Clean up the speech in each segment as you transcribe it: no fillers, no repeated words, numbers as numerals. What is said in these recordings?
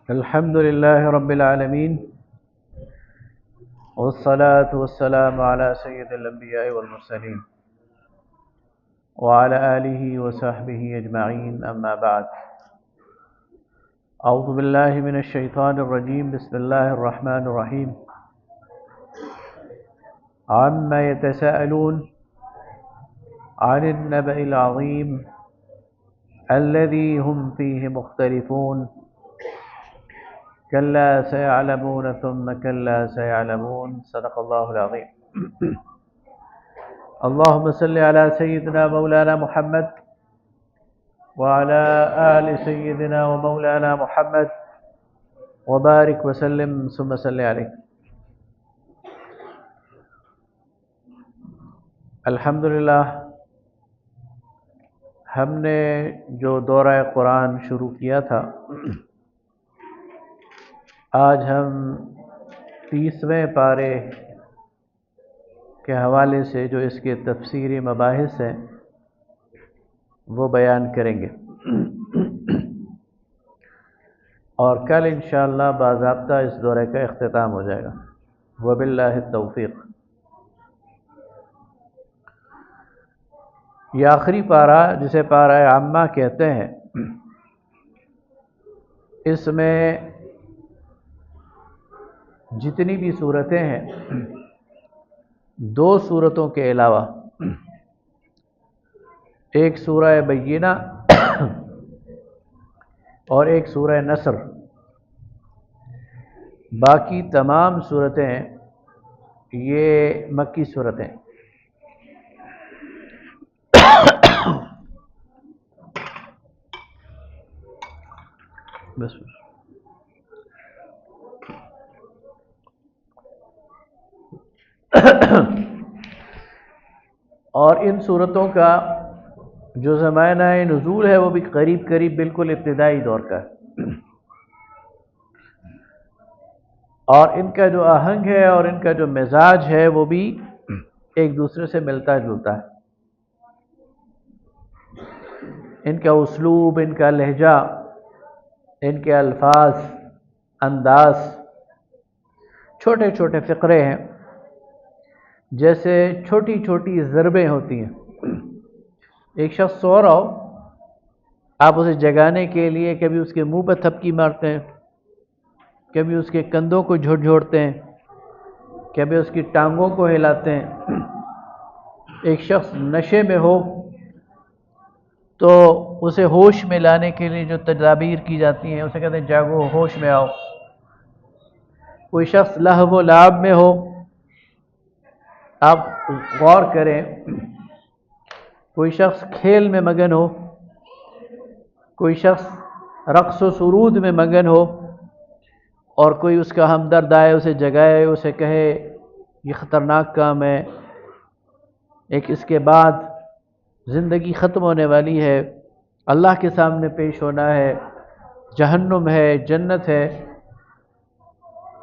الحمد لله رب العالمين، والصلاة والسلام على سيد الأنبياء والمرسلين وعلى آله وصحبه أجمعين، أما بعد. أعوذ بالله من الشيطان الرجيم. بسم الله الرحمن الرحيم. عما يتساءلون عن النبأ العظيم الذي هم فيه مختلفون كلا سيعلمون ثم كلا سيعلمون. صدق الله العظيم. اللهم صل على سيدنا مولانا محمد وعلى آل سيدنا ومولانا محمد وبارك وسلم ثم صل عليه. الحمدللہ ہم نے جو دورہ قرآن شروع کیا تھا، آج ہم 30ویں پارے کے حوالے سے جو اس کے تفسیری مباحث ہیں وہ بیان کریں گے، اور کل انشاءاللہ باضابطہ اس دورے کا اختتام ہو جائے گا. وباللہ التوفیق. یہ آخری پارہ جسے پارہ عامہ کہتے ہیں، اس میں جتنی بھی صورتیں ہیں، 2 صورتوں کے علاوہ ایک سورہ بینہ اور ایک سورہ نصر، باقی تمام صورتیں یہ مکی صورتیں. بس اور ان صورتوں کا جو زمانہ نزول ہے وہ بھی قریب قریب بالکل ابتدائی دور کا ہے، اور ان کا جو آہنگ ہے اور ان کا جو مزاج ہے وہ بھی ایک دوسرے سے ملتا جلتا ہے. ان کا اسلوب، ان کا لہجہ، ان کے الفاظ، انداز، چھوٹے چھوٹے فقرے ہیں، جیسے چھوٹی چھوٹی ضربیں ہوتی ہیں. ایک شخص سو رہا ہو، آپ اسے جگانے کے لیے کبھی اس کے منہ پہ تھپکی مارتے ہیں، کبھی اس کے کندھوں کو جھڑتے ہیں، کبھی اس کی ٹانگوں کو ہلاتے ہیں. ایک شخص نشے میں ہو تو اسے ہوش میں لانے کے لیے جو تدابیر کی جاتی ہیں اسے کہتے ہیں جاگو، ہوش میں آؤ. کوئی شخص لہو و لعب میں ہو، آپ غور کریں، کوئی شخص کھیل میں مگن ہو، کوئی شخص رقص و سرود میں مگن ہو، اور کوئی اس کا ہمدرد آئے اسے جگائے، اسے کہے یہ خطرناک کام ہے، ایک اس کے بعد زندگی ختم ہونے والی ہے، اللہ کے سامنے پیش ہونا ہے، جہنم ہے، جنت ہے.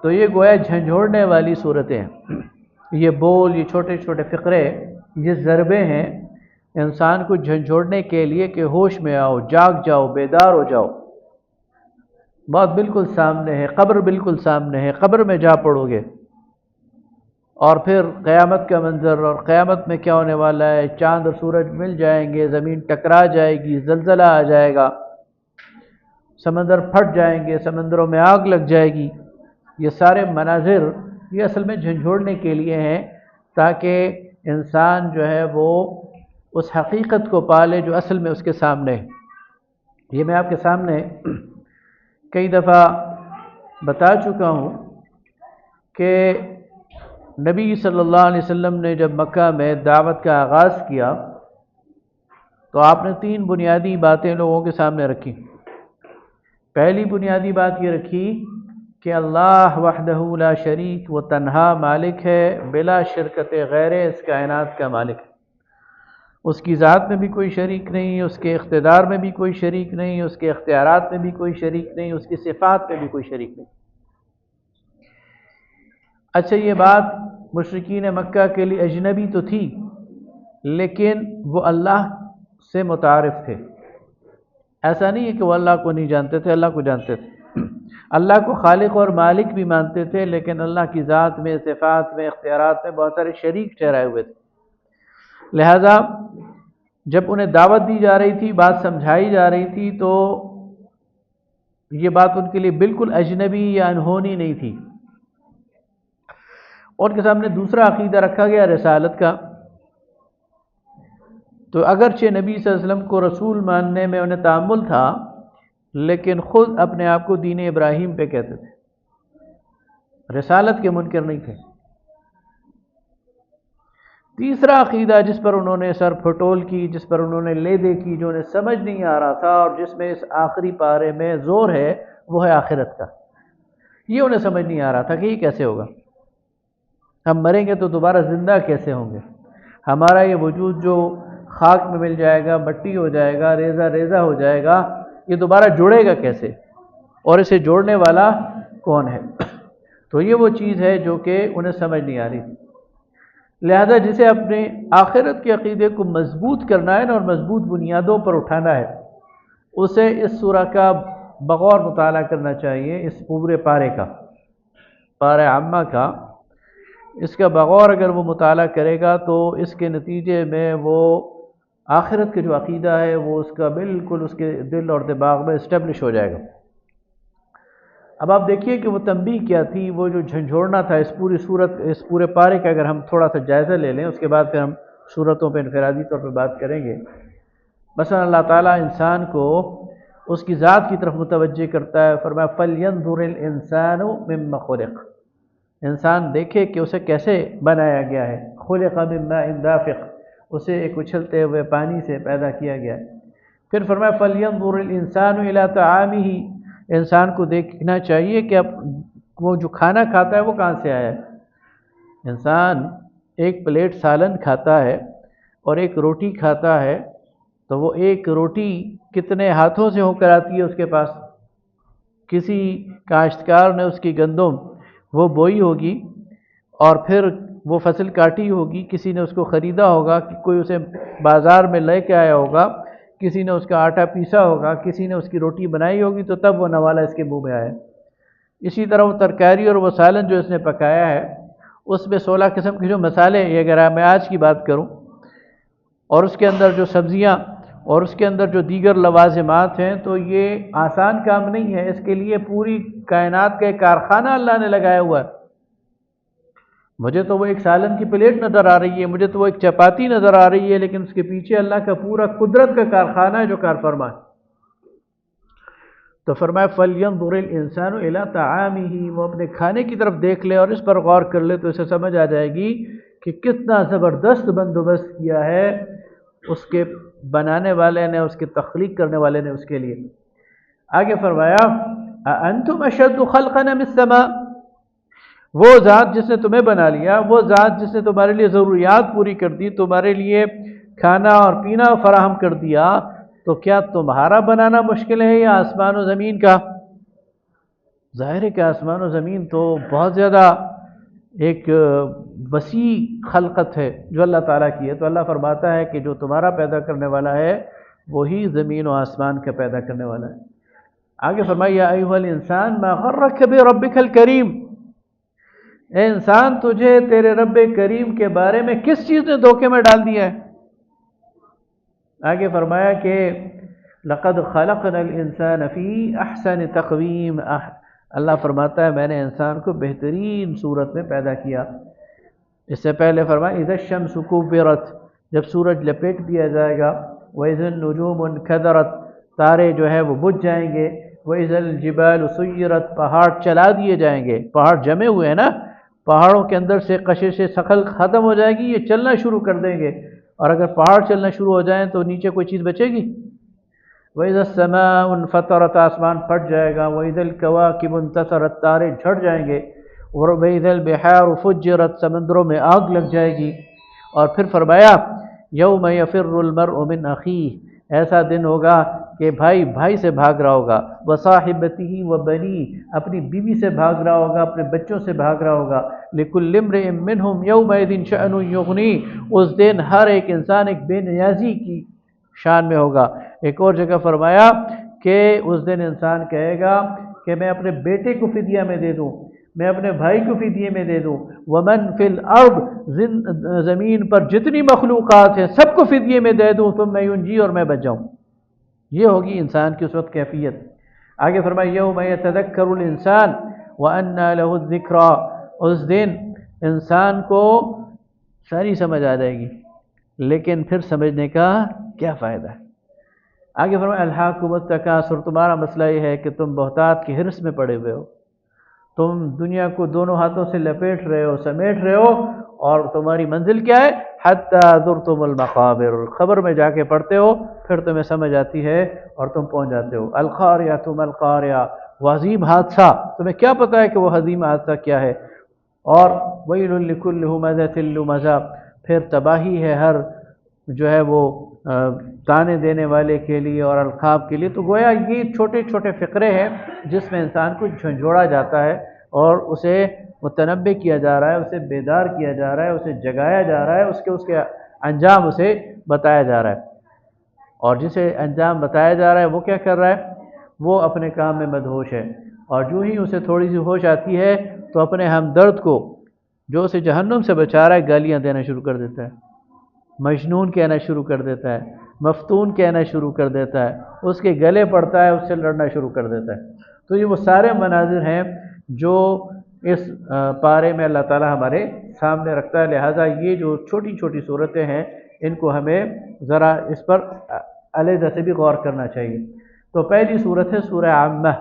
تو یہ گویا جھنجھوڑنے والی صورتیں ہیں. یہ بول، یہ چھوٹے چھوٹے فقرے، یہ ضربیں ہیں انسان کو جھنجھوڑنے کے لیے کہ ہوش میں آؤ، جاگ جاؤ، بیدار ہو جاؤ. موت بالکل سامنے ہے، قبر بالکل سامنے ہے، قبر میں جا پڑو گے، اور پھر قیامت کا منظر، اور قیامت میں کیا ہونے والا ہے، چاند اور سورج مل جائیں گے، زمین ٹکرا جائے گی، زلزلہ آ جائے گا، سمندر پھٹ جائیں گے، سمندروں میں آگ لگ جائے گی. یہ سارے مناظر یہ اصل میں جھنجھوڑنے کے لیے ہیں، تاکہ انسان جو ہے وہ اس حقیقت کو پالے جو اصل میں اس کے سامنے ہے. یہ میں آپ کے سامنے کئی دفعہ بتا چکا ہوں کہ نبی صلی اللہ علیہ وسلم نے جب مکہ میں دعوت کا آغاز کیا تو آپ نے 3 بنیادی باتیں لوگوں کے سامنے رکھی. پہلی بنیادی بات یہ رکھی کہ اللہ وحدہ لا شریک، وہ تنہا مالک ہے، بلا شرکت غیر، اس کائنات کا مالک ہے. اس کی ذات میں بھی کوئی شریک نہیں، اس کے اقتدار میں بھی کوئی شریک نہیں، اس کے اختیارات میں بھی کوئی شریک نہیں، اس کی صفات میں بھی کوئی شریک نہیں. اچھا، یہ بات مشرکین مکہ کے لیے اجنبی تو تھی، لیکن وہ اللہ سے متعارف تھے. ایسا نہیں ہے کہ وہ اللہ کو نہیں جانتے تھے، اللہ کو جانتے تھے. اللہ کو خالق اور مالک بھی مانتے تھے، لیکن اللہ کی ذات میں، صفات میں، اختیارات میں بہت سارے شریک ٹھہرائے ہوئے تھے۔ لہذا جب انہیں دعوت دی جا رہی تھی، بات سمجھائی جا رہی تھی، تو یہ بات ان کے لیے بالکل اجنبی یا انہونی نہیں تھی۔ ان کے سامنے دوسرا عقیدہ رکھا گیا رسالت کا۔ تو اگرچہ نبی صلی اللہ علیہ وسلم کو رسول ماننے میں انہیں تأمل تھا، لیکن خود اپنے آپ کو دین ابراہیم پہ کہتے تھے، رسالت کے منکر نہیں تھے۔ تیسرا عقیدہ جس پر انہوں نے سر پھٹول کی، جس پر انہوں نے لے دے کی، جو انہیں سمجھ نہیں آ رہا تھا اور جس میں اس آخری پارے میں زور ہے، وہ ہے آخرت کا۔ یہ انہیں سمجھ نہیں آ رہا تھا کہ یہ کیسے ہوگا، ہم مریں گے تو دوبارہ زندہ کیسے ہوں گے، ہمارا یہ وجود جو خاک میں مل جائے گا، مٹی ہو جائے گا، ریزہ ریزہ ہو جائے گا، یہ دوبارہ جڑے گا کیسے، اور اسے جوڑنے والا کون ہے؟ تو یہ وہ چیز ہے جو کہ انہیں سمجھ نہیں آ رہی تھی۔ لہذا جسے اپنے آخرت کے عقیدے کو مضبوط کرنا ہے اور مضبوط بنیادوں پر اٹھانا ہے، اسے اس سورہ کا بغور مطالعہ کرنا چاہیے، اس پورے پارے کا، پارہ عامہ کا، اس کا بغور اگر وہ مطالعہ کرے گا تو اس کے نتیجے میں وہ آخرت کے جو عقیدہ ہے وہ اس کا بالکل اس کے دل اور دماغ میں اسٹیبلش ہو جائے گا۔ اب آپ دیکھیے کہ وہ تنبیہ کیا تھی، وہ جو جھنجھوڑنا تھا اس پوری صورت، اس پورے پارے کا اگر ہم تھوڑا سا جائزہ لے لیں، اس کے بعد پھر ہم صورتوں پہ انفرادی طور پہ بات کریں گے۔ مثلا اللہ تعالیٰ انسان کو اس کی ذات کی طرف متوجہ کرتا ہے، فرمایا فَلْيَنْظُرِ الْإِنسَانُ مِمَّا خُلِقَ، انسان دیکھے کہ اسے کیسے بنایا گیا ہے، خُلِقَ مِن مَاءٍ دَافِقٍ، اسے ایک اچھلتے ہوئے پانی سے پیدا کیا گیا ہے۔ پھر فرمایا فَلْيَنْظُرِ الْإِنسَانُ إِلَىٰ طَعَامِهِ، انسان کو دیکھنا چاہیے کہ اب وہ جو کھانا کھاتا ہے وہ کہاں سے آیا ہے۔ انسان ایک پلیٹ سالن کھاتا ہے اور ایک روٹی کھاتا ہے، تو وہ ایک روٹی کتنے ہاتھوں سے ہو کر آتی ہے اس کے پاس؟ کسی کاشتکار نے اس کی گندم وہ بوئی ہوگی اور پھر وہ فصل کاٹی ہوگی، کسی نے اس کو خریدا ہوگا، کوئی اسے بازار میں لے کے آیا ہوگا، کسی نے اس کا آٹا پیسا ہوگا، کسی نے اس کی روٹی بنائی ہوگی، تو تب وہ نوالا اس کے منہ میں آیا۔ اسی طرح وہ ترکاری اور وہ سالن جو اس نے پکایا ہے، اس میں 16 قسم کے جو مسالے، یہ اگر میں آج کی بات کروں، اور اس کے اندر جو سبزیاں اور اس کے اندر جو دیگر لوازمات ہیں، تو یہ آسان کام نہیں ہے، اس کے لیے پوری کائنات کا ایک کارخانہ اللہ نے لگایا ہوا ہے۔ مجھے تو وہ ایک سالن کی پلیٹ نظر آ رہی ہے، مجھے تو وہ ایک چپاتی نظر آ رہی ہے، لیکن اس کے پیچھے اللہ کا پورا قدرت کا کارخانہ ہے جو کار فرما ہے۔ تو فرمایا فَلْيَنْظُرِ الْإِنسَانُ إِلَىٰ طَعَامِهِ، وہ اپنے کھانے کی طرف دیکھ لے اور اس پر غور کر لے تو اسے سمجھ آ جائے گی کہ کتنا زبردست بندوبست کیا ہے اس کے بنانے والے نے، اس کے تخلیق کرنے والے نے اس کے لیے۔ آگے فرمایا أَأَنْتُمْ أَشَدُّ خَلْقًا مِنَ السَّمَاءِ، وہ ذات جس نے تمہیں بنا لیا، وہ ذات جس نے تمہارے لیے ضروریات پوری کر دی، تمہارے لیے کھانا اور پینا فراہم کر دیا، تو کیا تمہارا بنانا مشکل ہے یا آسمان و زمین کا؟ ظاہر ہے کہ آسمان و زمین تو بہت زیادہ ایک وسیع خلقت ہے جو اللہ تعالیٰ کی ہے۔ تو اللہ فرماتا ہے کہ جو تمہارا پیدا کرنے والا ہے وہی زمین و آسمان کا پیدا کرنے والا ہے۔ آگے فرمایا یا ایھا الانسان ما غرک بربک الکریم، اے انسان تجھے تیرے رب کریم کے بارے میں کس چیز نے دھوکے میں ڈال دیا ہے؟ آگے فرمایا کہ لقد خلقنا الانسان فی احسن تقویم، اللہ فرماتا ہے میں نے انسان کو بہترین صورت میں پیدا کیا۔ اس سے پہلے فرمایا اذا الشمس کورت، جب سورج لپیٹ دیا جائے گا، واذا النجوم انکدرت، تارے جو ہے وہ بجھ جائیں گے، واذا الجبال سیرت، پہاڑ چلا دیے جائیں گے۔ پہاڑ جمے ہوئے ہیں نا، پہاڑوں کے اندر سے کشش ثقل ختم ہو جائے گی، یہ چلنا شروع کر دیں گے، اور اگر پہاڑ چلنا شروع ہو جائیں تو نیچے کوئی چیز بچے گی؟ وَإِذَا السَّمَاءُ انفطرت، آسمان پھٹ جائے گا، وَإِذَا الْكَوَاكِبُ انتثرت، تارے جھڑ جائیں گے، وَإِذَا الْبِحَارُ فُجِّرت، سمندروں میں آگ لگ جائے گی۔ اور پھر فرمایا یوم یفر المرء من اخیہ، ایسا دن ہوگا کہ بھائی بھائی سے بھاگ رہا ہوگا، وصاحبتہ وبنیہ، اپنی بیوی سے بھاگ رہا ہوگا، اپنے بچوں سے بھاگ رہا ہوگا، لکل امرئ منہم یومئذ شأن یغنیہ، اس دن ہر ایک انسان ایک بے نیازی کی شان میں ہوگا۔ ایک اور جگہ فرمایا کہ اس دن انسان کہے گا کہ میں اپنے بیٹے کو فدیہ میں دے دوں، میں اپنے بھائی کو فدیے میں دے دوں، ومن فی الارض، زمین پر جتنی مخلوقات ہیں سب کو فدیے میں دے دوں، ثم ینجی، اور میں بچ جاؤں۔ یہ ہوگی انسان کی اس وقت کیفیت۔ آگے فرمایا یوم یتذکر الانسان وانى له الذکریٰ، اس دن انسان کو ساری سمجھ آ جائے گی، لیکن پھر سمجھنے کا کیا فائدہ ہے؟ آگے فرمایا الہاکم التکاثر، تمہارا مسئلہ یہ ہے کہ تم بہتات کی حرص میں پڑے ہوئے ہو، تم دنیا کو دونوں ہاتھوں سے لپیٹ رہے ہو، سمیٹ رہے ہو، اور تمہاری منزل کیا ہے؟ حتی زرتم المقابر، خبر میں جا کے پڑھتے ہو، پھر تمہیں سمجھ آتی ہے اور تم پہنچ جاتے ہو۔ القاریہ ما القاریہ، وہ عظیم حادثہ، تمہیں کیا پتہ ہے کہ وہ عظیم حادثہ کیا ہے؟ اور ویل لکل ہمزۃ لمزہ، پھر تباہی ہے ہر جو ہے وہ تانے دینے والے کے لیے اور القاب کے لیے۔ تو گویا یہ چھوٹے چھوٹے فقرے ہیں جس میں انسان کو جھنجھوڑا جاتا ہے اور اسے متنبہ کیا جا رہا ہے، اسے بیدار کیا جا رہا ہے، اسے جگایا جا رہا ہے، اس کے انجام اسے بتایا جا رہا ہے۔ اور جسے انجام بتایا جا رہا ہے وہ کیا کر رہا ہے؟ وہ اپنے کام میں مدہوش ہے، اور جو ہی اسے تھوڑی سی ہوش آتی ہے تو اپنے ہمدرد کو جو اسے جہنم سے بچا رہا ہے گالیاں دینا شروع کر دیتا ہے، مجنون کہنا شروع کر دیتا ہے، مفتون کہنا شروع کر دیتا ہے، اس کے گلے پڑتا ہے، اس سے لڑنا شروع کر دیتا ہے۔ تو یہ وہ سارے مناظر ہیں جو اس پارے میں اللہ تعالی ہمارے سامنے رکھتا ہے، لہٰذا یہ جو چھوٹی چھوٹی صورتیں ہیں ان کو ہمیں ذرا اس پر علیحدہ سے بھی غور کرنا چاہیے۔ تو پہلی صورت ہے سورہ عامہ۔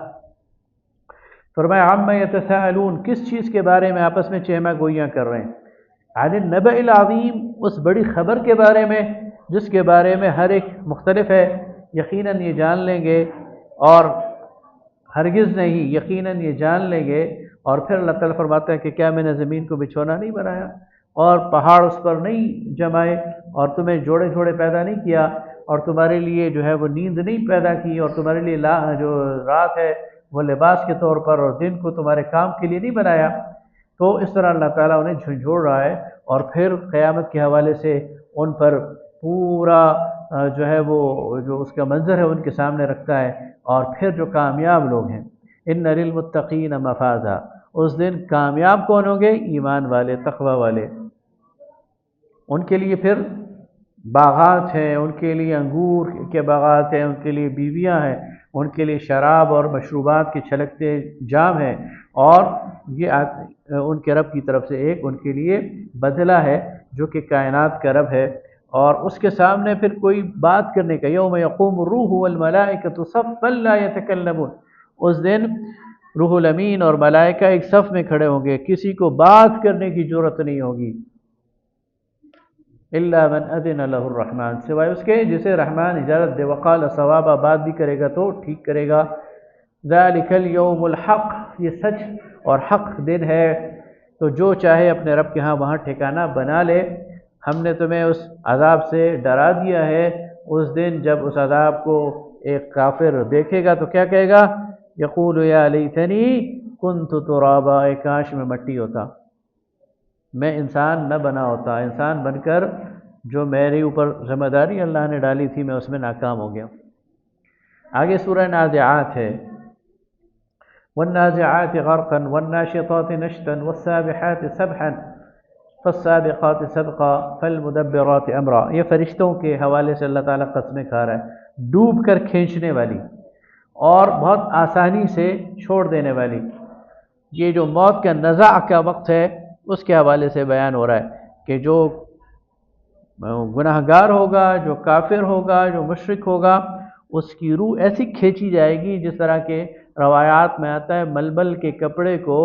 فرمایا عامہ یتساءلون، کس چیز کے بارے میں آپس میں چہمہ گوئیاں کر رہے ہیں؟ عن النبأ العظیم، اس بڑی خبر کے بارے میں جس کے بارے میں ہر ایک مختلف ہے، یقیناً یہ جان لیں گے، اور ہرگز نہیں، یقیناً یہ جان لیں گے۔ اور پھر اللہ تعالیٰ فرماتا ہے کہ کیا میں نے زمین کو بچھونا نہیں بنایا اور پہاڑ اس پر نہیں جمائے، اور تمہیں جوڑے جوڑے پیدا نہیں کیا، اور تمہارے لیے جو ہے وہ نیند نہیں پیدا کی، اور تمہارے لیے جو رات ہے وہ لباس کے طور پر، اور دن کو تمہارے کام کے لیے نہیں بنایا۔ تو اس طرح اللہ تعالیٰ انہیں جھنجھوڑ رہا ہے، اور پھر قیامت کے حوالے سے ان پر پورا جو ہے وہ جو اس کا منظر ہے ان کے سامنے رکھتا ہے۔ اور پھر جو کامیاب لوگ ہیں، ان للمتقین مفازا، اس دن کامیاب کون ہوں گے؟ ایمان والے، تقوی والے۔ ان کے لیے پھر باغات ہیں، ان کے لیے انگور کے باغات ہیں، ان کے لیے بیویاں ہیں، ان کے لیے شراب اور مشروبات کے چھلکتے جام ہیں، اور یہ ان کے رب کی طرف سے ایک ان کے لیے بدلہ ہے جو کہ کائنات کا رب ہے۔ اور اس کے سامنے پھر کوئی بات کرنے کا، یوم یقوم الروح والملائکۃ صفا لا یتکلمون، اس دن روح الامین اور ملائکہ ایک صف میں کھڑے ہوں گے، کسی کو بات کرنے کی جرأت نہیں ہوگی، الا من اذن له الرحمن، سوائے اس کے جسے رحمان اجازت دے، وقال صوابا، بات بھی کرے گا تو ٹھیک کرے گا۔ ذالک الیوم الحق، یہ سچ اور حق دن ہے، تو جو چاہے اپنے رب کے ہاں وہاں ٹھکانہ بنا لے۔ ہم نے تمہیں اس عذاب سے ڈرا دیا ہے، اس دن جب اس عذاب کو ایک کافر دیکھے گا تو کیا کہے گا؟ یقول یا لیتنی کنت ترابا، اے کاش میں مٹی ہوتا، میں انسان نہ بنا ہوتا، انسان بن کر جو میرے اوپر ذمہ داری اللہ نے ڈالی تھی میں اس میں ناکام ہو گیا۔ آگے سورہ نازعات ہے، والنازعات غرقا والناشطات نشطا والسابحات سبحا فالسابقات سبقا فالمدبرات امرا، یہ فرشتوں کے حوالے سے اللہ تعالیٰ قسمیں کھا رہا ہے، ڈوب کر کھینچنے والی اور بہت آسانی سے چھوڑ دینے والی۔ یہ جو موت کا نزع کا وقت ہے اس کے حوالے سے بیان ہو رہا ہے کہ جو گناہ گار ہوگا، جو کافر ہوگا، جو مشرک ہوگا، اس کی روح ایسی کھینچی جائے گی جس طرح کے روایات میں آتا ہے ململ کے کپڑے کو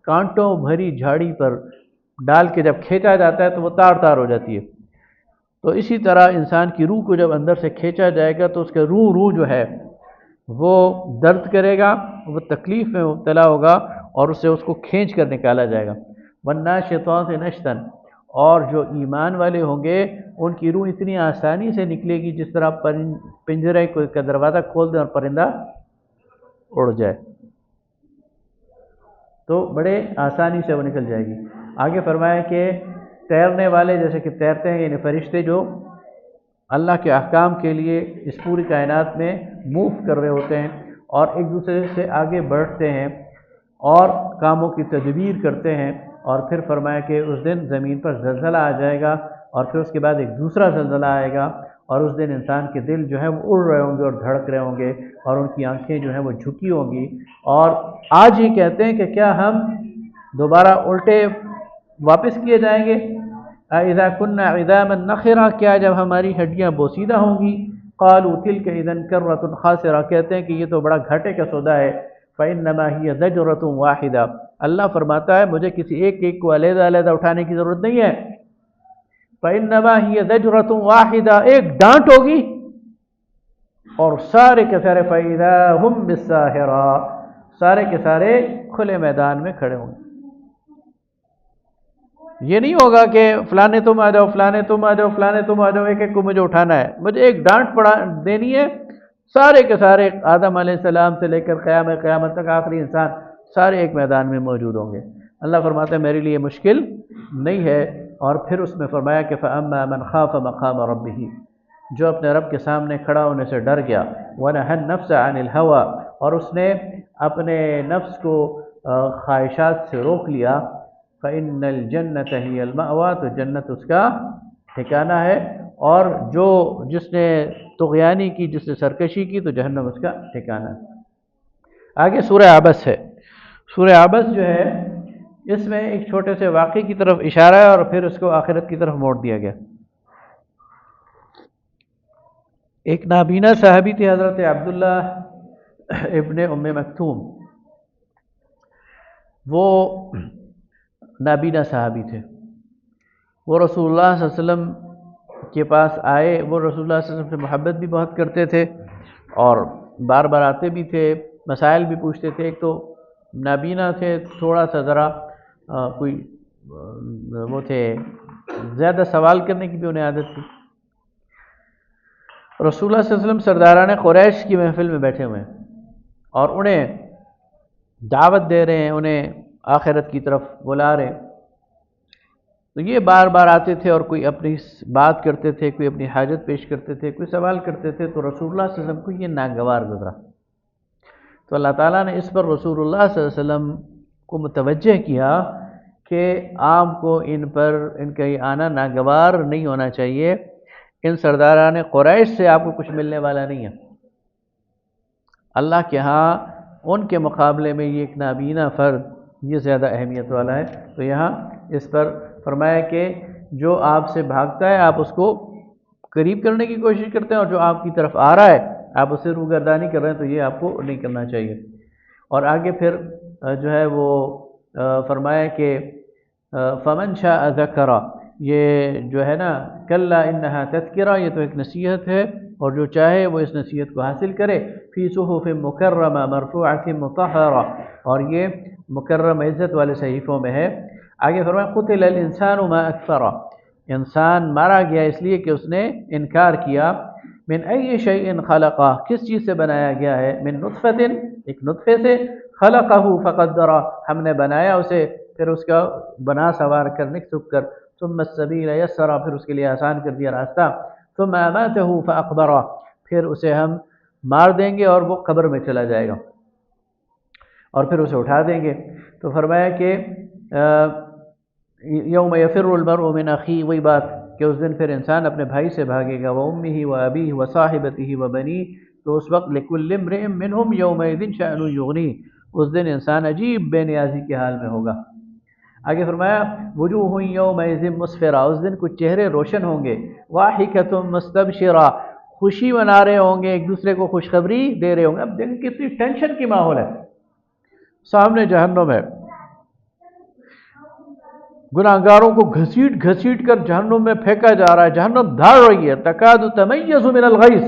کانٹوں بھری جھاڑی پر ڈال کے جب کھینچا جاتا ہے تو وہ تار تار ہو جاتی ہے۔ تو اسی طرح انسان کی روح کو جب اندر سے کھینچا جائے گا تو اس کے روح جو ہے وہ درد کرے گا، وہ تکلیف میں مبتلا ہوگا، اور اس سے اس کو کھینچ کر نکالا جائے گا۔ والناشطات نشطا، اور جو ایمان والے ہوں گے ان کی روح اتنی آسانی سے نکلے گی جس طرح پنجرے کا دروازہ کھول دیں اور پرندہ اڑ جائے، تو بڑے آسانی سے وہ نکل جائے گی۔ آگے فرمایا کہ تیرنے والے جیسے کہ تیرتے ہیں، یعنی فرشتے جو اللہ کے احکام کے لیے اس پوری کائنات میں موو کر رہے ہوتے ہیں، اور ایک دوسرے سے آگے بڑھتے ہیں اور کاموں کی تدبیر کرتے ہیں، اور پھر فرمایا کہ اس دن زمین پر زلزلہ آ جائے گا، اور پھر اس کے بعد ایک دوسرا زلزلہ آئے گا، اور اس دن انسان کے دل جو ہے وہ اڑ رہے ہوں گے اور دھڑک رہے ہوں گے، اور ان کی آنکھیں جو ہیں وہ جھکی ہوں گی، اور آج ہی کہتے ہیں کہ کیا ہم دوبارہ الٹے واپس کیے جائیں گے؟ اذا كنا عظاما نخرا، کیا جب ہماری ہڈیاں بوسیدہ ہوں گی؟ قالوا تلك اذا كرة خاسرہ، کہتے ہیں کہ یہ تو بڑا گھاٹے کا سودا ہے۔ فانما هي زجرة واحدہ، اللہ فرماتا ہے مجھے کسی ایک کو علیحدہ علیحدہ اٹھانے کی ضرورت نہیں ہے۔ فانما هي زجرة واحدہ، ایک ڈانٹ ہوگی اور سارے کے سارے فاذا هم بالساہرة، سارے کے سارے کھلے میدان میں کھڑے ہوں گے۔ یہ نہیں ہوگا کہ فلانے تم آ جاؤ، فلانے تم آ جاؤ، فلانے تم آ جاؤ، ایک ایک کو مجھے اٹھانا ہے، مجھے ایک ڈانٹ پڑا دینی ہے، سارے کے سارے آدم علیہ السلام سے لے کر قیامت تک آخری انسان سارے ایک میدان میں موجود ہوں گے۔ اللہ فرماتا ہے میرے لیے مشکل نہیں ہے۔ اور پھر اس میں فرمایا کہ فَأَمَّا مَنْ خَافَ مَقَامَ رَبِّهِ، جو اپنے رب کے سامنے کھڑا ہونے سے ڈر گیا، وَنَهَى النَّفْسَ عَنِ الْهَوَىٰ، اور اس نے اپنے نفس کو خواہشات سے روک لیا، فَإِنَّ الْجَنَّةَ هِيَ الْمَأْوَىٰ، تو جنت اس کا ٹھکانہ ہے، اور جس نے طغیانی کی، جس نے سرکشی کی، تو جہنم اس کا ٹھکانہ ہے۔ آگے سورہ عبس ہے۔ سورہ عبس جو ہے اس میں ایک چھوٹے سے واقعے کی طرف اشارہ ہے، اور پھر اس کو آخرت کی طرف موڑ دیا گیا۔ ایک نابینا صحابی تھے حضرت عبداللہ ابن ام مکتوم، وہ نابینا صحابی تھے، وہ رسول اللہ صلی اللہ علیہ وسلم کے پاس آئے، وہ رسول اللہ صلی اللہ علیہ وسلم سے محبت بھی بہت کرتے تھے اور بار بار آتے بھی تھے، مسائل بھی پوچھتے تھے۔ ایک تو نابینا تھے، تھوڑا سا ذرا کوئی وہ تھے، زیادہ سوال کرنے کی بھی انہیں عادت تھی۔ رسول اللہ صلی اللہ علیہ وسلم سرداران قریش کی محفل میں بیٹھے ہوئے ہیں اور انہیں دعوت دے رہے ہیں، انہیں آخرت کی طرف بلا رہے ہیں، تو یہ بار بار آتے تھے اور کوئی اپنی بات کرتے تھے، کوئی اپنی حاجت پیش کرتے تھے، کوئی سوال کرتے تھے، تو رسول اللہ صلی اللہ علیہ وسلم کو یہ ناگوار گزرا، تو اللہ تعالیٰ نے اس پر رسول اللہ صلی اللہ علیہ وسلم کو متوجہ کیا کہ آپ کو ان کا یہ آنا ناگوار نہیں ہونا چاہیے، ان سرداران قریش سے آپ کو کچھ ملنے والا نہیں ہے، اللہ کے ہاں ان کے مقابلے میں یہ ایک نابینا فرد یہ زیادہ اہمیت والا ہے۔ تو یہاں اس پر فرمایا کہ جو آپ سے بھاگتا ہے آپ اس کو قریب کرنے کی کوشش کرتے ہیں، اور جو آپ کی طرف آ رہا ہے آپ اسے روگردانی کر رہے ہیں، تو یہ آپ کو نہیں کرنا چاہیے۔ اور آگے پھر جو ہے وہ فرمایا کہ فمن شاء ذکر، یہ جو ہے نا کلا انہا تذکرہ، یہ تو ایک نصیحت ہے، اور جو چاہے وہ اس نصیحت کو حاصل کرے، فی صحف مکرمہ مرفوعۃ مطہرہ، اور یہ مکرم عزت والے صحیفوں میں ہے۔ آگے فرمایا قتل الانسان ما اکفرہ، انسان مارا گیا اس لیے کہ اس نے انکار کیا، من ای شیء خلقہ، کس چیز سے بنایا گیا ہے، من نطفۃ، ایک نطفے سے، خلقہ فقدرہ، ہم نے بنایا اسے پھر اس کا بنا سوار کر نک کر، ثم السبیل یسرہ، پھر اس کے لیے آسان کر دیا راستہ، ثم اماتہ فاقبرہ، پھر اسے ہم مار دیں گے اور وہ قبر میں چلا جائے گا اور پھر اسے اٹھا دیں گے۔ تو فرمایا کہ یوم یفر المرء من اخیہ، وہی بات کہ اس دن پھر انسان اپنے بھائی سے بھاگے گا، وامہ وابیہ وصاحبتہ وبنیہ، تو اس وقت لکل امرئ منہم یومئذ شأن یغنیہ، اس دن انسان عجیب بے نیازی کے حال میں ہوگا۔ آگے فرمایا وجوہ یومئذ مسفرہ، اس دن کچھ چہرے روشن ہوں گے، ضاحکۃ مستبشرہ، خوشی منا رہے ہوں گے، ایک دوسرے کو خوشخبری دے رہے ہوں گے۔ اب دیکھیں کتنی ٹینشن کی ماحول ہے، سامنے جہنم ہے، گناہگاروں کو گھسیٹ گھسیٹ کر جہنم میں پھینکا جا رہا ہے، جہنم دھاڑ رہی ہے، تکاد تمیز من الغیظ،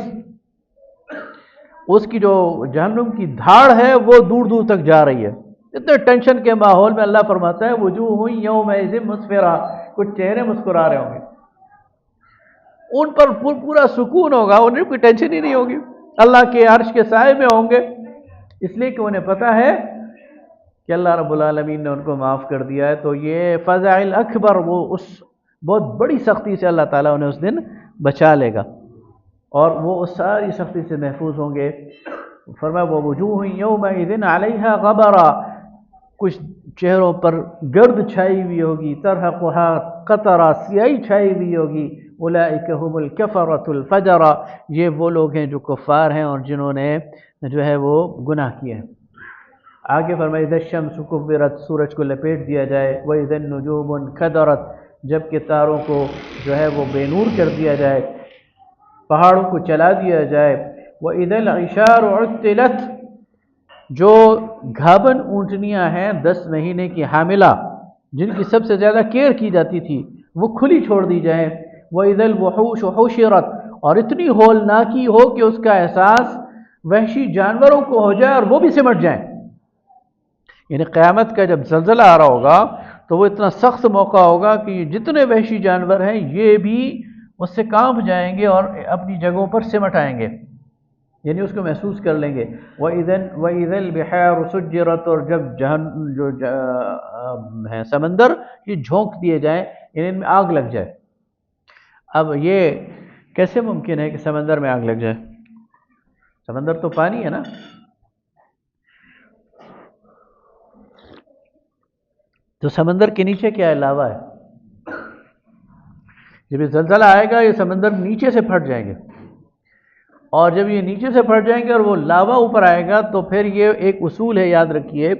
اس کی جو جہنم کی دھاڑ ہے وہ دور دور تک جا رہی ہے۔ اتنے ٹینشن کے ماحول میں اللہ فرماتا ہے وجوہ یومئذ مسفرہ، کچھ چہرے مسکرا رہے ہوں گے، ان پر پورا سکون ہوگا، انہیں کوئی ٹینشن ہی نہیں ہوگی، اللہ کے عرش کے سائے میں ہوں گے، اس لیے کہ انہیں پتہ ہے کہ اللہ رب العالمین نے ان کو معاف کر دیا ہے۔ تو یہ فزع الاکبر، وہ اس بہت بڑی سختی سے اللہ تعالیٰ انہیں اس دن بچا لے گا، اور وہ اس ساری سختی سے محفوظ ہوں گے۔ فرمایا ووجوہ یومئذ علیہا غبرا، کچھ چہروں پر گرد چھائی ہوئی ہوگی، ترہقها قطرہ، سیاہی چھائی ہوئی ہوگی، اولئک هم الکفرۃ الفجرہ، یہ وہ لوگ ہیں جو کفار ہیں اور جنہوں نے جو ہے وہ گناہ کیے ہیں۔ آگے فرمایا اذا الشمس کورت، سورج کو لپیٹ دیا جائے، واذا النجوم انکدرت، جب کہ تاروں کو جو ہے وہ بے نور کر دیا جائے، پہاڑوں کو چلا دیا جائے، وَإِذَا الْعِشَارُ عُطِّلَتْ، جو گھابن اونٹنیاں ہیں 10 مہینے کی حاملہ، جن کی سب سے زیادہ کیئر کی جاتی تھی، وہ کھلی چھوڑ دی جائیں، وَإِذَا الْوُحُوشُ حُشِرَتْ، اور اتنی ہولناکی ہو کہ اس کا احساس وحشی جانوروں کو ہو جائے اور وہ بھی سمٹ جائیں۔ یعنی قیامت کا جب زلزلہ آ رہا ہوگا تو وہ اتنا سخت موقع ہوگا کہ جتنے وحشی جانور ہیں یہ بھی اس سے کانپ جائیں گے اور اپنی جگہوں پر سمٹ آئیں گے، یعنی اس کو محسوس کر لیں گے۔ وَإِذَا الْبِحَارُ سُجِّرَتْ، اور جب ہے سمندر یہ جھونک دیے جائیں، یعنی ان میں آگ لگ جائے۔ اب یہ کیسے ممکن ہے کہ سمندر میں آگ لگ جائے؟ سمندر تو پانی ہے نا، تو سمندر کے نیچے کیا ہے؟ لاوا ہے۔ جب یہ زلزلہ آئے گا یہ سمندر نیچے سے پھٹ جائیں گے، اور جب یہ نیچے سے پھٹ جائیں گے اور وہ لاوا اوپر آئے گا تو پھر یہ ایک اصول ہے، یاد رکھیے،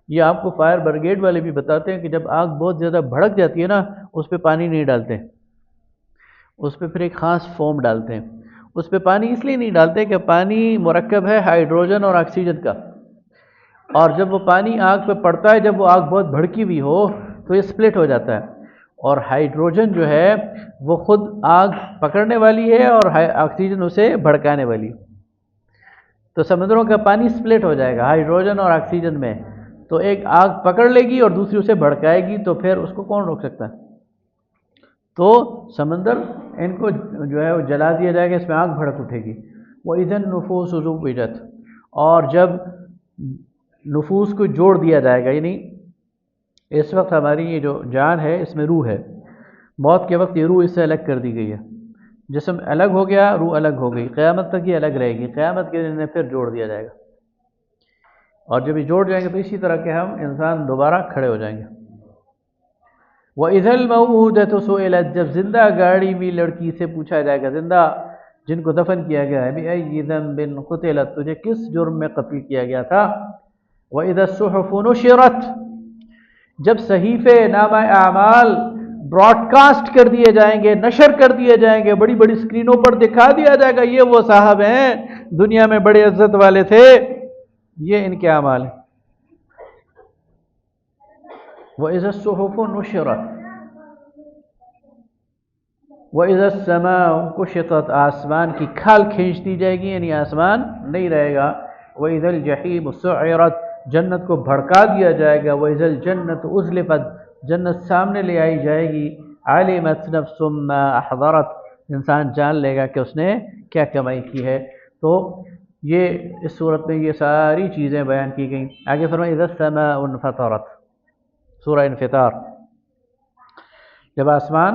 یہ آپ کو فائر بریگیڈ والے بھی بتاتے ہیں کہ جب آگ بہت زیادہ بھڑک جاتی ہے نا، اس پہ پانی نہیں ڈالتے، اس پہ پھر ایک خاص فوم ڈالتے ہیں۔ اس پہ پانی اس لیے نہیں ڈالتے کہ پانی مرکب ہے ہائیڈروجن اور آکسیجن کا، اور جب وہ پانی آگ پہ پڑتا ہے، جب وہ آگ بہت بھڑکی ہوئی ہو تو یہ سپلٹ ہو جاتا ہے، اور ہائیڈروجن جو ہے وہ خود آگ پکڑنے والی ہے اور آکسیجن اسے بھڑکانے والی، تو سمندروں کا پانی سپلٹ ہو جائے گا ہائیڈروجن اور آکسیجن میں، تو ایک آگ پکڑ لے گی اور دوسری اسے بھڑکائے گی، تو پھر اس کو کون روک سکتا ہے؟ تو سمندر ان کو جو ہے وہ جلا دیا جائے گا، اس میں آگ بھڑک اٹھے گی۔ وَإِذَا النُّفُوسُ زُوِّجَتْ، اور جب نفوس کو جوڑ دیا جائے گا، یعنی اس وقت ہماری یہ جو جان ہے اس میں روح ہے، موت کے وقت یہ روح اس سے الگ کر دی گئی ہے، جسم الگ ہو گیا، روح الگ ہو گئی، قیامت تک یہ الگ رہے گی، قیامت کے دن انہیں پھر جوڑ دیا جائے گا، اور جب یہ جوڑ جائیں گے تو اسی طرح کے ہم انسان دوبارہ کھڑے ہو جائیں گے۔ وَإِذَا الْمَوْءُودَةُ سُئِلَتْ، جب زندہ گاڑی ہوئی لڑکی سے پوچھا جائے گا، زندہ جن کو دفن کیا گیا ہے، بِأَيِّ ذَنبٍ قُتِلَتْ، تجھے کس جرم میں قتل کیا گیا تھا؟ وَإِذَا الصُّحُفُ نُشِرَتْ، جب صحیفے نامہ اعمال براڈ کاسٹ کر دیے جائیں گے، نشر کر دیے جائیں گے، بڑی بڑی اسکرینوں پر دکھا دیا جائے گا، یہ وہ صاحب ہیں دنیا میں بڑے عزت والے تھے، یہ ان کے اعمال ہیں۔ وَإِذَا الصُّحُفُ نُشِرَتْ وَإِذَا السَّمَاءُ كُشِطَتْ، آسمان کی کھال کھینچ دی جائے گی، یعنی آسمان نہیں رہے گا۔ وَإِذَا الْجَحِيمُ سُعِّرَتْ، جنت کو بھڑکا دیا جائے گا۔ وَإِذَا الْجَنَّةُ أُزْلِفَتْ، جنت سامنے لے آئی جائے گی۔ عَلِمَتْ نَفْسٌ مَّا أَحْضَرَتْ، انسان جان لے گا کہ اس نے کیا کمائی کی ہے۔ تو یہ اس صورت میں یہ ساری چیزیں بیان کی گئیں۔ آگے فرمائے اِذَا السَّمَاءُ انفطرت، سورہ انفطار، جب آسمان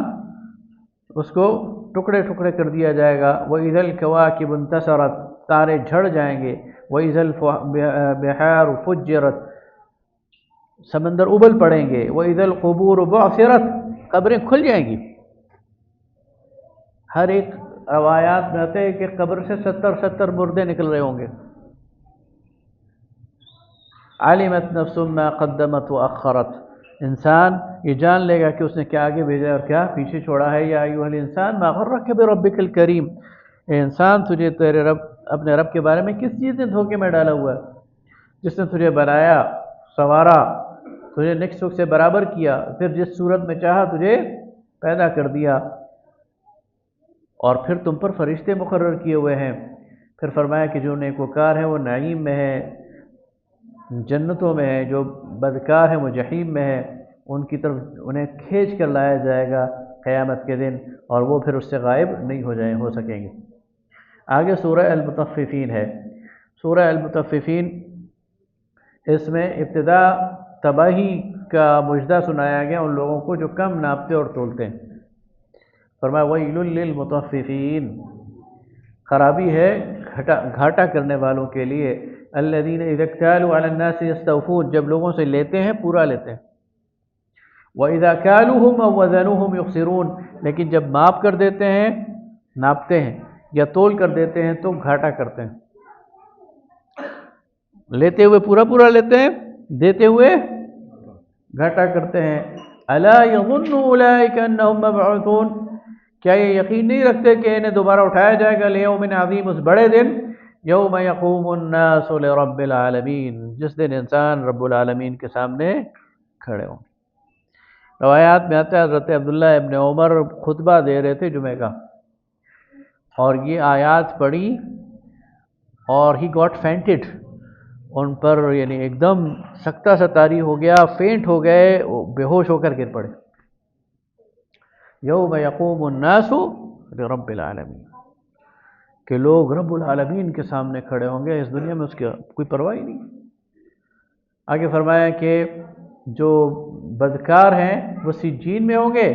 اس کو ٹکڑے ٹکڑے کر دیا جائے گا۔ وَإِذَا الْكَوَاكِبُ انتثرت، تارے جھڑ جائیں گے۔ وَإِذَا الْبِحَارُ فُجِّرَتْ، سمندر ابل پڑیں گے۔ وَإِذَا الْقُبُورُ بُعْثِرَتْ، قبریں کھل جائیں گی۔ ہر ایک روایات میں آتے ہیں کہ قبر سے 70 مردے نکل رہے ہوں گے۔ عَلِمَتْ نَفْسٌ مَّا قَدَّمَتْ وَأَخَّرَتْ، انسان یہ جان لے گا کہ اس نے کیا آگے بھیجا اور کیا پیچھے چھوڑا ہے۔ یا ایھا الانسان ما غرک بربک الکریم، اے انسان تجھے تیرے رب، اپنے رب کے بارے میں کس چیز نے دھوکے میں ڈالا ہوا ہے، جس نے تجھے بنایا، سنوارا، تجھے نک سک سے برابر کیا، پھر جس صورت میں چاہا تجھے پیدا کر دیا، اور پھر تم پر فرشتے مقرر کیے ہوئے ہیں۔ پھر فرمایا کہ جو نیکوکار ہیں وہ نعیم میں ہے، جنتوں میں ہے، جو بدکار ہیں وہ جحیم میں ہے، ان کی طرف انہیں کھینچ کر لایا جائے گا قیامت کے دن، اور وہ پھر اس سے غائب نہیں ہو سکیں گے۔ آگے سورہ المطففین ہے۔ سورہ المطففین، اس میں ابتدا تباہی کا مجدہ سنایا گیا ان لوگوں کو جو کم ناپتے اور تولتے ہیں۔ فرمایا وَيْلٌ لِّلْمُطَفِّفِينَ، خرابی ہے گھاٹا کرنے والوں کے لیے، الذین اذا اکتالوا علی الناس یستوفون، جب لوگوں سے لیتے ہیں پورا لیتے ہیں، وَإِذَا كَالُوهُمْ أَوْ وَزَنُوهُمْ يُخْسِرُونَ، لیکن جب ماپ کر دیتے ہیں، ناپتے ہیں یا تول کر دیتے ہیں تو گھاٹا کرتے ہیں۔ لیتے ہوئے پورا پورا لیتے ہیں، دیتے ہوئے گھاٹا کرتے ہیں۔ أَلَا يَظُنُّ أُولَئِكَ أَنَّهُمْ مَبْعُوثُونَ، کیا یہ یقین نہیں رکھتے کہ انہیں دوبارہ اٹھایا جائے گا، لِيَوْمٍ عَظِيمٍ، اس بڑے دن، يَوْمَ يَقُومُ النَّاسُ لِرَبِّ الْعَالَمِينَ، جس دن انسان رب العالمین کے سامنے کھڑے ہوں۔ روایات میں آتا ہے حضرت عبداللہ ابن عمر خطبہ دے رہے تھے جمعہ کا، اور یہ آیات پڑھی اور ہی گاٹ فینٹڈ، ان پر یعنی ایک دم سکتہ ستاری ہو گیا، فینٹ ہو گئے، بے ہوش ہو کر گر پڑے۔ یوم یقوم الناس لرب العالمین، کہ لوگ رب العالمین کے سامنے کھڑے ہوں گے، اس دنیا میں اس کی کوئی پرواہ ہی نہیں۔ آگے فرمایا کہ جو بدکار ہیں وہ سجین میں ہوں گے،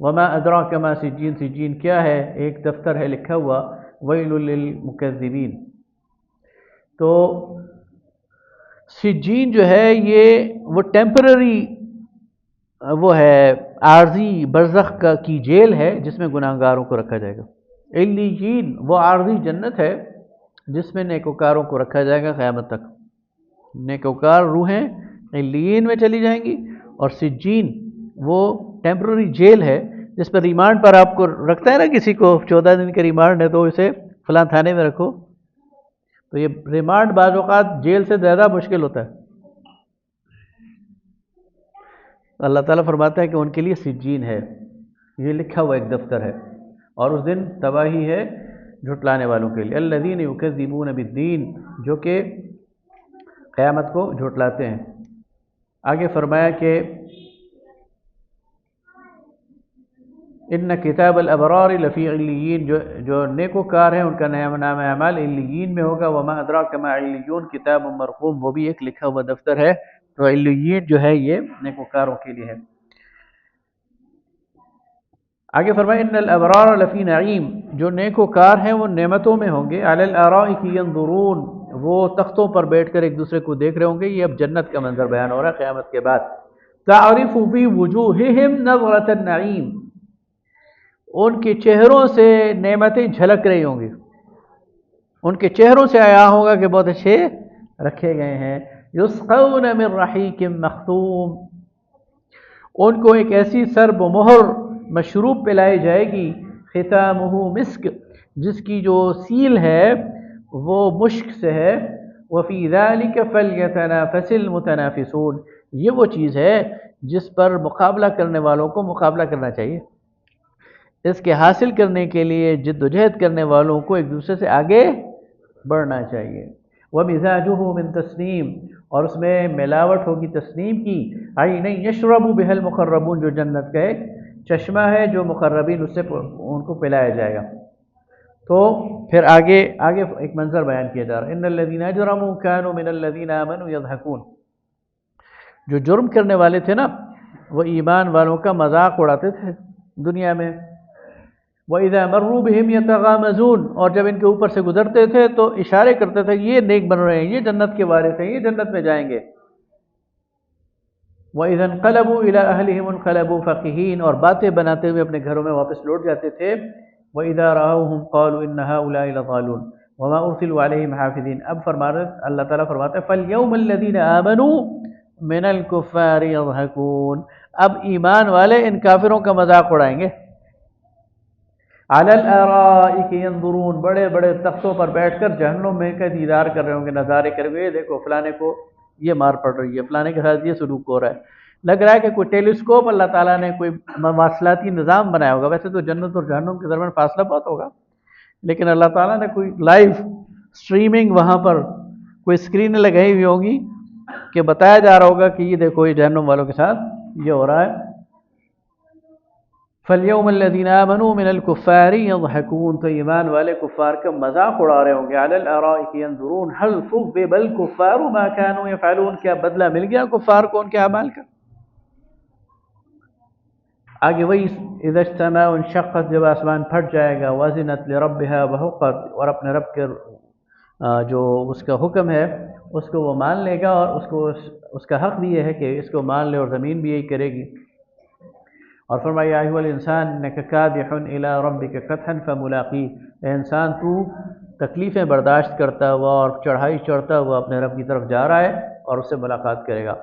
وما ادراک ما سجین، سجین کیا ہے؟ ایک دفتر ہے لکھا ہوا، ویل للمکذبین۔ تو سجین جو ہے یہ وہ ٹیمپرری، وہ ہے عارضی برزخ کی جیل ہے جس میں گناہگاروں کو رکھا جائے گا۔ علیین وہ عارضی جنت ہے جس میں نیکوکاروں کو رکھا جائے گا قیامت تک۔ نیکوکار روحیں علیین میں چلی جائیں گی، اور سجین وہ ٹیمپرری جیل ہے جس پر ریمانڈ پر آپ کو رکھتا ہے نا، کسی کو 14 دن کا ریمانڈ ہے تو اسے فلاں تھانے میں رکھو، تو یہ ریمانڈ بعض اوقات جیل سے زیادہ مشکل ہوتا ہے۔ اللہ تعالیٰ فرماتا ہے کہ ان کے لیے سجین ہے، یہ لکھا ہوا ایک دفتر ہے، اور اس دن تباہی ہے جھٹلانے والوں کے لیے، الذین یکذبون بالدین، جو کہ قیامت کو جھٹلاتے ہیں۔ آگے فرمایا کہ ان کتاب الابرار لفی علیین، جو نیکوکار ہیں ان کا نام اعمال علیین میں ہوگا، وما ادراک ما علیون کتاب مرقوم، وہ بھی ایک لکھا ہوا دفتر ہے۔ تو علیین جو ہے یہ نیکوکاروں کے لیے ہے۔ آگے فرمایا ان الابرار لفی نعیم، جو نیکوکار ہیں وہ نعمتوں میں ہوں گے، علی الارائک ینظرون، وہ تختوں پر بیٹھ کر ایک دوسرے کو دیکھ رہے ہوں گے۔ یہ اب جنت کا منظر بیان ہو رہا ہے قیامت کے بعد۔ تعرف فی وجوہہم نظرۃ النعیم، ان کے چہروں سے نعمتیں جھلک رہی ہوں گی، ان کے چہروں سے آیا ہوگا کہ بہت اچھے رکھے گئے ہیں۔ یسقون من رحیق مختوم، ان کو ایک ایسی سرب و مہر مشروب پلائی جائے گی، ختامہ مسک، جس کی جو سیل ہے وہ مشک سے ہے، وفی ذلک فلیتنافس المتنافسون، یہ وہ چیز ہے جس پر مقابلہ کرنے والوں کو مقابلہ کرنا چاہیے، اس کے حاصل کرنے کے لیے جد و جہد کرنے والوں کو ایک دوسرے سے آگے بڑھنا چاہیے۔ وَمِزَاجُهُ مِن تسنیم، اور اس میں ملاوٹ ہوگی تسنیم کی، عَيْنًا يَشْرَبُ بِهَا الْمُقَرَّبُونَ، جو جنت کا ایک چشمہ ہے جو مقربین اس سے ان کو پلایا جائے گا۔ تو پھر آگے ایک منظر بیان کیا جا رہا ہے، ان الذین اجرموا كانوا من الذین آمنوا يضحكون، جو جرم کرنے والے تھے نا وہ ایمان والوں کا مذاق اڑاتے تھے دنیا میں۔ وَإِذَا مَرُّوا بِهِمْ يَتَغَامَزُونَ، اور جب ان کے اوپر سے گزرتے تھے تو اشارے کرتے تھے یہ نیک بن رہے ہیں، یہ جنت کے وارث ہیں، یہ جنت میں جائیں گے۔ وَإِذَا انقلبوا إِلَىٰ أَهْلِهِمْ انقلبوا فَكِهِينَ، اور باتیں بناتے ہوئے اپنے گھروں میں واپس لوٹ جاتے تھے۔ وَإِذَا رَأَوْهُمْ قَالُوا إِنَّ هَٰؤُلَاءِ لَضَالُونَ وَمَا أُرْسِلُوا عَلَيْهِمْ حَافِظِينَ۔ اب اللہ تعالیٰ فرماتا ہے فَالْيَوْمَ الَّذِينَ آمَنُوا مِنَ الْكُفَّارِ يَضْحَكُونَ، اب ایمان والے ان کافروں کا مذاق اڑائیں گے۔ عَلَى الْأَرَائِكِ يَنظُرُونَ، بڑے بڑے تختوں پر بیٹھ کر جہنم میں کا دیدار کر رہے ہوں گے، نظارے کر رہے ہیں، دیکھو فلانے کو یہ مار پڑ رہی ہے، فلانے کے ساتھ یہ سلوک ہو رہا ہے۔ لگ رہا ہے کہ کوئی ٹیلیسکوپ اللہ تعالیٰ نے کوئی مواصلاتی نظام بنایا ہوگا، ویسے تو جنت اور جہنم کے درمیان فاصلہ بہت ہوگا، لیکن اللہ تعالیٰ نے کوئی لائیو سٹریمنگ وہاں پر کوئی اسکرین لگائی ہوئی ہوگی کہ بتایا جا رہا ہوگا کہ یہ دیکھو یہ جہنم والوں کے ساتھ یہ ہو رہا ہے۔ فَالْيَوْمَ الَّذِينَ آمَنُوا مِنَ الْكُفَّارِ يَضْحَكُونَ، تو ایمان والے کفار کا مذاق اڑا رہے ہوں گے۔ عَلَى الْأَرَائِكِ يَنظُرُونَ هَلْ ثُوِّبَ الْكُفَّارُ مَا كَانُوا يَفْعَلُونَ، کیا بدلہ مل گیا کفار کو ان کے اعمال کا؟ آگے وہی اِذَا السَّمَاءُ انشَقَّتْ، جب آسمان پھٹ جائے گا، وَأَذِنَتْ لِرَبِّهَا وَحُقَّتْ، اور اپنے رب کے جو اس کا حکم ہے اس کو وہ مان لے گا، اور اس کا حق بھی یہ ہے کہ اس کو مان لے، اور زمین بھی یہی کرے گی۔ اور فرمایا یا ایھا الانسان انک کادح الی ربک کدحا فملاقیہ، اے انسان تو تکلیفیں برداشت کرتا ہوا اور چڑھائی چڑھتا ہوا اپنے رب کی طرف جا رہا ہے اور اس سے ملاقات کرے گا۔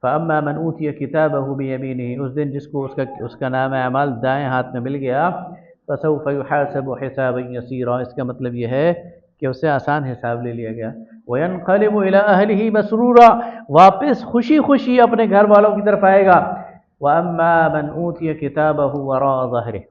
فاما من اوتی کتابہ بیمینہ، اس دن جس کو اس کا نام اعمال دائیں ہاتھ میں مل گیا، فسوف یحاسب حسابا یسیرا، اس کا مطلب یہ ہے کہ اس سے آسان حساب لے لیا گیا۔ وینقلب الی اہلہ مسرورا، واپس خوشی خوشی اپنے گھر والوں کی طرف آئے گا۔ واما من اوتی کتابہ وراء ظہرہ،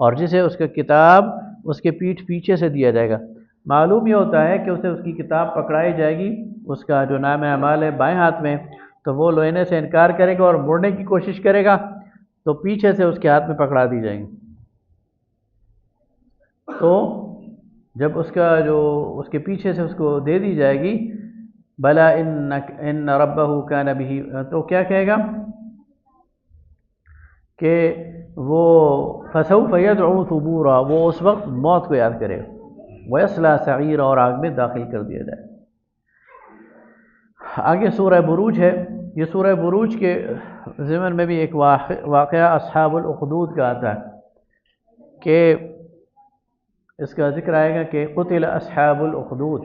اور جسے اس کا کتاب اس کے پیٹھ پیچھے سے دیا جائے گا۔ معلوم یہ ہوتا ہے کہ اسے اس کی کتاب پکڑائی جائے گی، اس کا جو نام اعمال ہے بائیں ہاتھ میں، تو وہ لینے سے انکار کرے گا اور مڑنے کی کوشش کرے گا، تو پیچھے سے اس کے ہاتھ میں پکڑا دی جائیں گی۔ تو جب اس کے پیچھے سے اس کو دے دی جائے گی، بلا ان ربہ کان بہ، تو کیا کہے گا کہ وہ فسوف یدعو ثبورا، وہ اس وقت موت کو یاد کرے گا، ویصلی سعیرا، اور آگ میں داخل کر دیا جائے۔ آگے سورہ بروج ہے، یہ سورہ بروج کے ضمن میں بھی ایک واقعہ اصحاب الاخدود کا آتا ہے کہ اس کا ذکر آئے گا کہ قتل اصحاب الاخدود،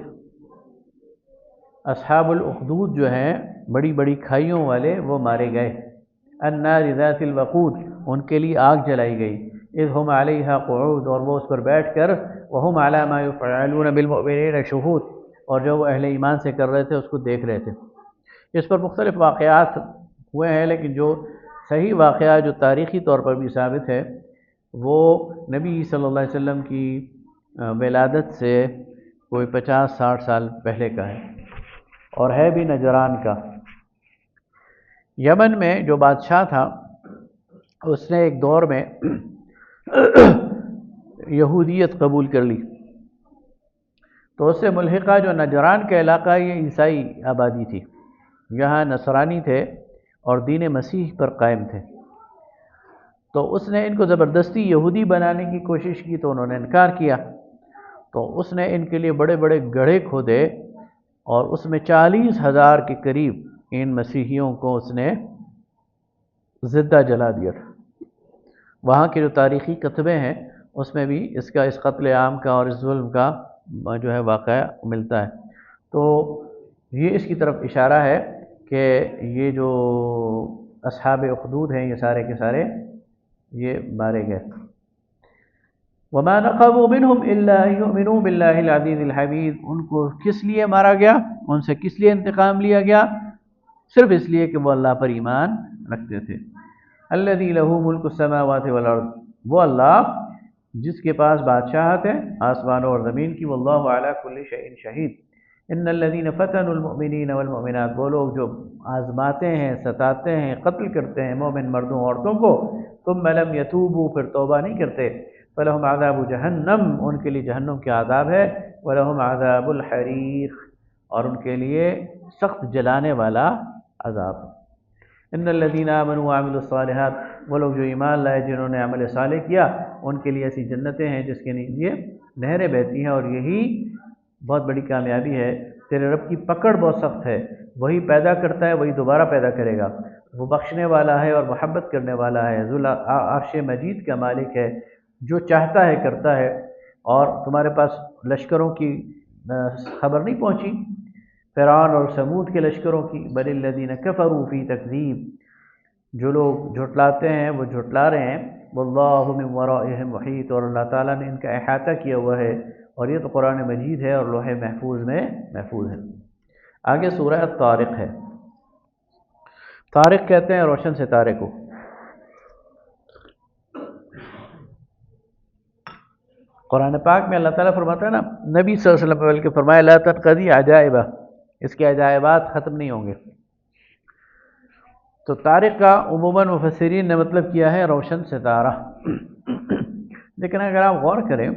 اصحاب الاخدود جو ہیں بڑی بڑی کھائیوں والے، وہ مارے گئے۔ النار ذات الوقود، ان کے لیے آگ جلائی گئی۔ اذ ہم علیہا قعود، اور وہ اس پر بیٹھ کر، وہم علی ما یفعلون بالمؤمنین شہود، اور جو وہ اہل ایمان سے کر رہے تھے اس کو دیکھ رہے تھے۔ اس پر مختلف واقعات ہوئے ہیں، لیکن جو صحیح واقعہ جو تاریخی طور پر بھی ثابت ہے وہ نبی صلی اللہ علیہ وسلم کی ولادت سے کوئی 50-60 سال پہلے کا ہے، اور ہے بھی نجران کا۔ یمن میں جو بادشاہ تھا اس نے ایک دور میں یہودیت قبول کر لی، تو اس سے ملحقہ جو نجران کا علاقہ، یہ عیسائی آبادی تھی، یہاں نصرانی تھے اور دین مسیح پر قائم تھے۔ تو اس نے ان کو زبردستی یہودی بنانے کی کوشش کی، تو انہوں نے انکار کیا، تو اس نے ان کے لیے بڑے بڑے گڑھے کھودے، اور اس میں 40,000 کے قریب ان مسیحیوں کو اس نے زندہ جلا دیا تھا۔ وہاں کے جو تاریخی کتبے ہیں اس میں بھی اس قتل عام کا اور اس ظلم کا جو ہے واقعہ ملتا ہے۔ تو یہ اس کی طرف اشارہ ہے کہ یہ جو اصحاب اخدود ہیں یہ سارے کے سارے یہ مارے گئے۔ وما نقموا منهم الا ان يؤمنوا بالله العزيز الحميد، ان کو کس لیے مارا گیا، ان سے کس لیے انتقام لیا گیا، صرف اس لیے کہ وہ اللہ پر ایمان رکھتے تھے۔ الذي له ملك السماوات والارض، وہ اللہ جس کے پاس بادشاہت ہے آسمانوں اور زمین کی، واللہ علی کل شیء شہید۔ ان الذين فتنوا المؤمنین والمؤمنات، وہ لوگ جو آزماتے ہیں، ستاتے ہیں، قتل کرتے ہیں مومن مردوں عورتوں کو، ثم لم يتوبوا، پھر توبہ نہیں کرتے، فلہم عذاب جہنم، ان کے لیے جہنم کے عذاب ہے، ولہم عذاب الحریق، اور ان کے لیے سخت جلانے والا عذاب۔ ان الذین آمنوا وعملوا الصالحات، وہ لوگ جو ایمان لائے جنہوں نے عمل صالح کیا، ان کے لیے ایسی جنتیں ہیں جس کے نیچے نہریں بہتی ہیں، اور یہی بہت بڑی کامیابی ہے۔ تیرے رب کی پکڑ بہت سخت ہے، وہی پیدا کرتا ہے، وہی دوبارہ پیدا کرے گا، وہ بخشنے والا ہے اور محبت کرنے والا ہے، ذو العرش مجید کا مالک ہے، جو چاہتا ہے کرتا ہے۔ اور تمہارے پاس لشکروں کی خبر نہیں پہنچی، فرعون اور ثمود کے لشکروں کی؟ بل الذین کفروا فی تکذیب، جو لوگ جھٹلاتے ہیں وہ جھٹلا رہے ہیں، واللہ من ورائہم محیط، اور اللہ تعالیٰ نے ان کا احاطہ کیا ہوا ہے، اور یہ تو قرآن مجید ہے اور لوح محفوظ میں محفوظ ہے۔ آگے سورہ الطارق ہے۔ طارق کہتے ہیں روشن ستارے کو۔ قرآن پاک میں اللہ تعالیٰ فرماتا ہے نا، نبی صلی اللہ علیہ وسلم بلکہ فرمایا لا تنقضی عجائبہ، اس کے عجائبات ختم نہیں ہوں گے۔ تو طارق کا عموماً مفسرین نے مطلب کیا ہے روشن ستارہ، لیکن اگر آپ غور کریں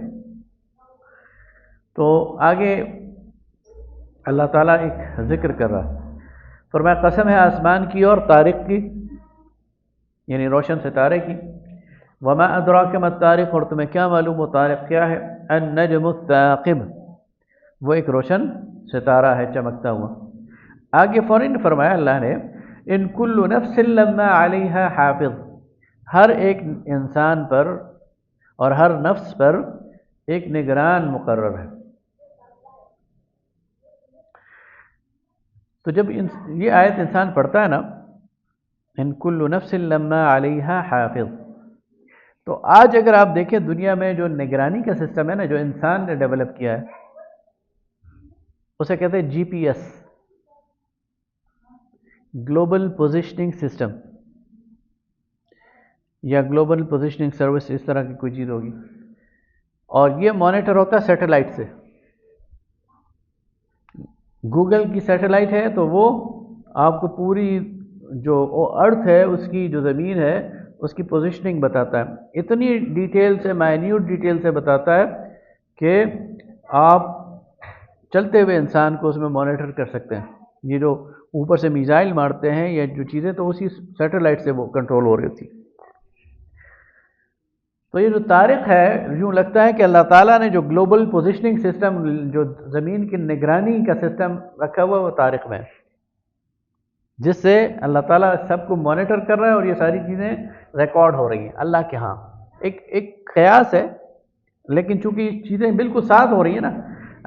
تو آگے اللہ تعالیٰ ایک ذکر کر رہا ہے، فرمایا قسم ہے آسمان کی اور طارق کی، یعنی روشن ستارے کی، وما ادراک ما الطارق، اور تمہیں کیا معلوم وہ طارق کیا ہے، النجم الثاقب، وہ ایک روشن ستارہ ہے چمکتا ہوا۔ آگے فوراً فرمایا اللہ نے ان کل نفس لما علیہا حافظ، ہر ایک انسان پر اور ہر نفس پر ایک نگران مقرر ہے۔ تو جب یہ آیت انسان پڑھتا ہے نا، ان کل نفس لما علیہا حافظ، تو آج اگر آپ دیکھیں دنیا میں جو نگرانی کا سسٹم ہے نا، جو انسان نے ڈیولپ کیا ہے، اسے کہتے ہیں G P S, global positioning system یا گلوبل پوزیشننگ سروس، اس طرح کی کوئی چیز ہوگی، اور یہ مانیٹر ہوتا ہے سیٹلائٹ سے۔ گوگل کی سیٹلائٹ ہے تو وہ آپ کو پوری جو ارتھ ہے، اس کی جو زمین ہے، اس کی پوزیشننگ بتاتا ہے، اتنی ڈیٹیل سے، مائنیوٹ ڈیٹیل سے بتاتا ہے کہ آپ چلتے ہوئے انسان کو اس میں مانیٹر کر سکتے ہیں۔ یہ جو اوپر سے میزائل مارتے ہیں یا جو چیزیں، تو اسی سیٹلائٹ سے وہ کنٹرول ہو رہی تھی۔ تو یہ جو تاریخ ہے، یوں لگتا ہے کہ اللہ تعالیٰ نے جو گلوبل پوزیشننگ سسٹم، جو زمین کی نگرانی کا سسٹم رکھا ہوا ہے، وہ تاریخ میں ہے، جس سے اللہ تعالیٰ سب کو مانیٹر کر رہا ہے اور یہ ساری چیزیں ریکارڈ ہو رہی ہیں اللہ کے ہاں۔ ایک قیاس ہے، لیکن چونکہ یہ چیزیں بالکل ساتھ ہو رہی ہیں نا،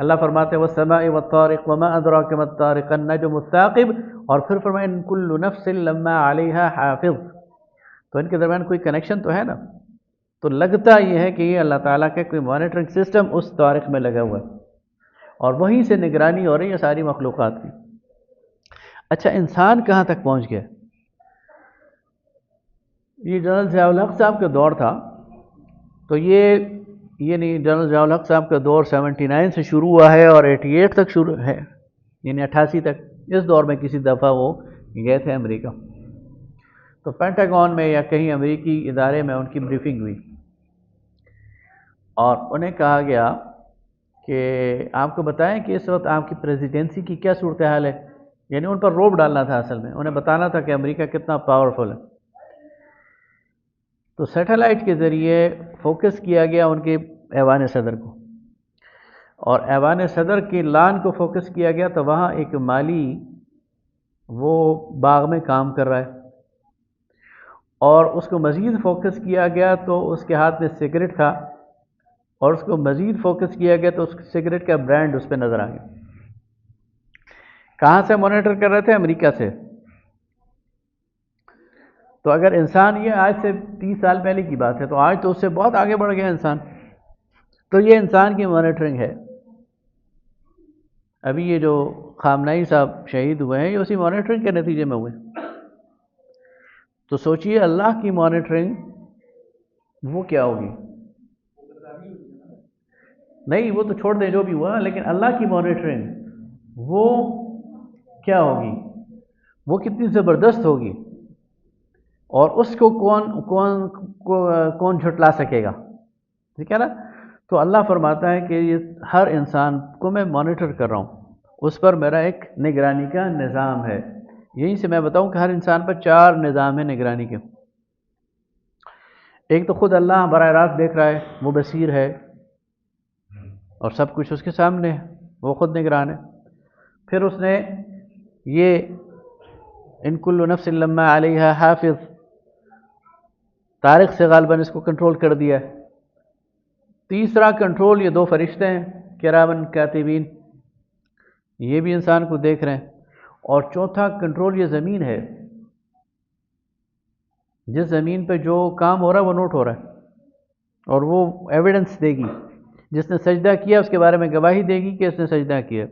اللہ فرماتے ہیں وَالسَّمَاءِ وَالطَّارِقِ وَمَا أَدْرَاكَ مَا الطَّارِقُ النَّجْمُ الثَّاقِبُ، اور پھر فرمایا إِن كُلُّ نَفْسٍ لَمَّا عَلَيْهَا حَافِظٌ۔ تو ان کے درمیان کوئی کنیکشن تو ہے نا، تو لگتا یہ ہے کہ یہ اللہ تعالیٰ کا کوئی مانیٹرنگ سسٹم اس تاریخ میں لگا ہوا ہے، اور وہیں سے نگرانی ہو رہی ہے ساری مخلوقات کی۔ اچھا، انسان کہاں تک پہنچ گیا؟ یہ جنرل ضیاء الحق صاحب کا دور تھا، تو یہ نہیں، جنرل ضیاء الحق صاحب کا دور 79 سے شروع ہوا ہے اور 88 تک شروع ہے، یعنی 88 تک۔ اس دور میں کسی دفعہ وہ گئے تھے امریکہ، تو پینٹاگون میں یا کہیں امریکی ادارے میں ان کی بریفنگ ہوئی، اور انہیں کہا گیا کہ آپ کو بتائیں کہ اس وقت آپ کی پریزیڈنسی کی کیا صورتحال ہے، یعنی ان پر روب ڈالنا تھا، اصل میں انہیں بتانا تھا کہ امریکہ کتنا پاورفل ہے۔ تو سیٹلائٹ کے ذریعے فوکس کیا گیا ان کے ایوان صدر کو، اور ایوان صدر کی لان کو فوکس کیا گیا، تو وہاں ایک مالی وہ باغ میں کام کر رہا ہے، اور اس کو مزید فوکس کیا گیا تو اس کے ہاتھ میں سگریٹ تھا، اور اس کو مزید فوکس کیا گیا تو اس سگریٹ کا برانڈ اس پہ نظر آ گیا۔ کہاں سے مانیٹر کر رہے تھے؟ امریکہ سے۔ تو اگر انسان، یہ آج سے 30 سال پہلے کی بات ہے، تو آج تو اس سے بہت آگے بڑھ گیا انسان۔ تو یہ انسان کی مانیٹرنگ ہے۔ ابھی یہ جو خامنائی صاحب شہید ہوئے ہیں، یہ اسی مانیٹرنگ کے نتیجے میں ہوئے۔ تو سوچئے اللہ کی مانیٹرنگ وہ کیا ہوگی؟ نہیں، وہ تو چھوڑ دیں جو بھی ہوا، لیکن اللہ کی مانیٹرنگ وہ کیا ہوگی؟ وہ کتنی زبردست ہوگی، اور اس کو کون جھٹلا سکے گا؟ ٹھیک ہے نا؟ تو اللہ فرماتا ہے کہ یہ ہر انسان کو میں مانیٹر کر رہا ہوں، اس پر میرا ایک نگرانی کا نظام ہے۔ یہیں سے میں بتاؤں کہ ہر انسان پر 4 نظام ہے نگرانی کے۔ ایک تو خود اللہ براہ راست دیکھ رہا ہے، وہ بصیر ہے، اور سب کچھ اس کے سامنے ہے، وہ خود نگران ہے۔ پھر اس نے یہ ان کل نفس لما علیہا حافظ، تاریخ سے غالباً اس کو کنٹرول کر دیا ہے۔ تیسرا کنٹرول یہ 2 فرشتے ہیں کرامن کاتبین، یہ بھی انسان کو دیکھ رہے ہیں۔ اور چوتھا کنٹرول یہ زمین ہے، جس زمین پہ جو کام ہو رہا ہے وہ نوٹ ہو رہا ہے، اور وہ ایویڈنس دے گی۔ جس نے سجدہ کیا اس کے بارے میں گواہی دے گی کہ اس نے سجدہ کیا،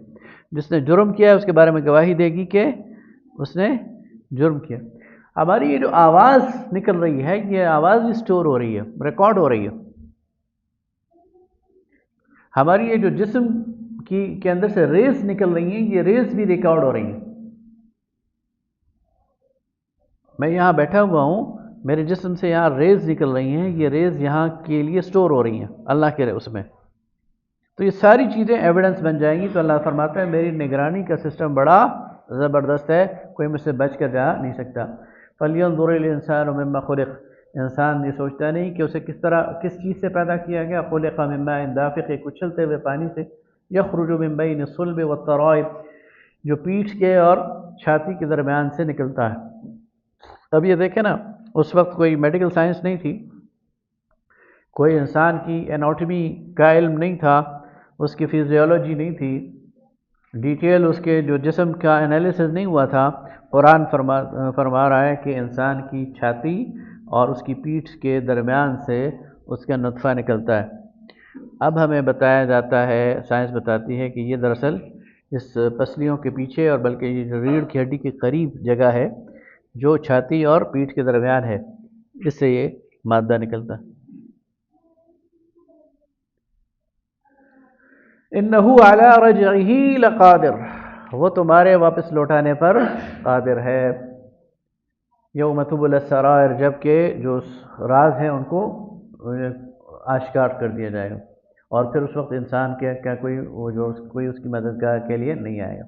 جس نے جرم کیا اس کے بارے میں گواہی دے گی کہ اس نے جرم کیا۔ ہماری یہ جو آواز نکل رہی ہے، یہ آواز بھی سٹور ہو رہی ہے، ریکارڈ ہو رہی ہے۔ ہماری یہ جو جسم کے اندر سے ریز نکل رہی ہیں، یہ ریز بھی ریکارڈ ہو رہی ہیں۔ میں یہاں بیٹھا ہوا ہوں، میرے جسم سے یہاں ریز نکل رہی ہیں، یہ ریز یہاں کے لیے سٹور ہو رہی ہیں اللہ کے اس میں۔ تو یہ ساری چیزیں ایویڈنس بن جائیں گی۔ تو اللہ فرماتا ہے میری نگرانی کا سسٹم بڑا زبردست ہے، کوئی مجھ سے بچ کر جا نہیں سکتا۔ فَلْيَنظُرِ الْإِنسَانُ مِمَّا خُلِقَ، انسان یہ سوچتا نہیں کہ اسے کس چیز سے پیدا کیا گیا۔ خُلِقَ مِن مَاءٍ دَافِقٍ، کچلتے ہوئے پانی سے۔ یخرج من بین الصلب والترائب، جو پیٹھ کے اور چھاتی کے درمیان سے نکلتا ہے۔ اب یہ دیکھیں نا، اس وقت کوئی میڈیکل سائنس نہیں تھی، کوئی انسان کی اناٹمی کا علم نہیں تھا، اس کی فزیولوجی نہیں تھی، ڈیٹیل اس کے جو جسم کا انالیسز نہیں ہوا تھا۔ قرآن فرما رہا ہے کہ انسان کی چھاتی اور اس کی پیٹھ کے درمیان سے اس کا نطفہ نکلتا ہے۔ اب ہمیں بتایا جاتا ہے، سائنس بتاتی ہے کہ یہ دراصل اس پسلیوں کے پیچھے اور بلکہ یہ جو ریڑھ کی ہڈی کے قریب جگہ ہے جو چھاتی اور پیٹھ کے درمیان ہے، اس سے یہ مادہ نکلتا ہے۔ انہو علی رجعہ لقادر، وہ تمہارے واپس لوٹانے پر قادر ہے۔ یوم تبلی السرائر، جب کہ جو راز ہیں ان کو آشکار کر دیا جائے گا، اور پھر اس وقت انسان کے کیا کوئی اس کی مددگار کے لیے نہیں آئے گا۔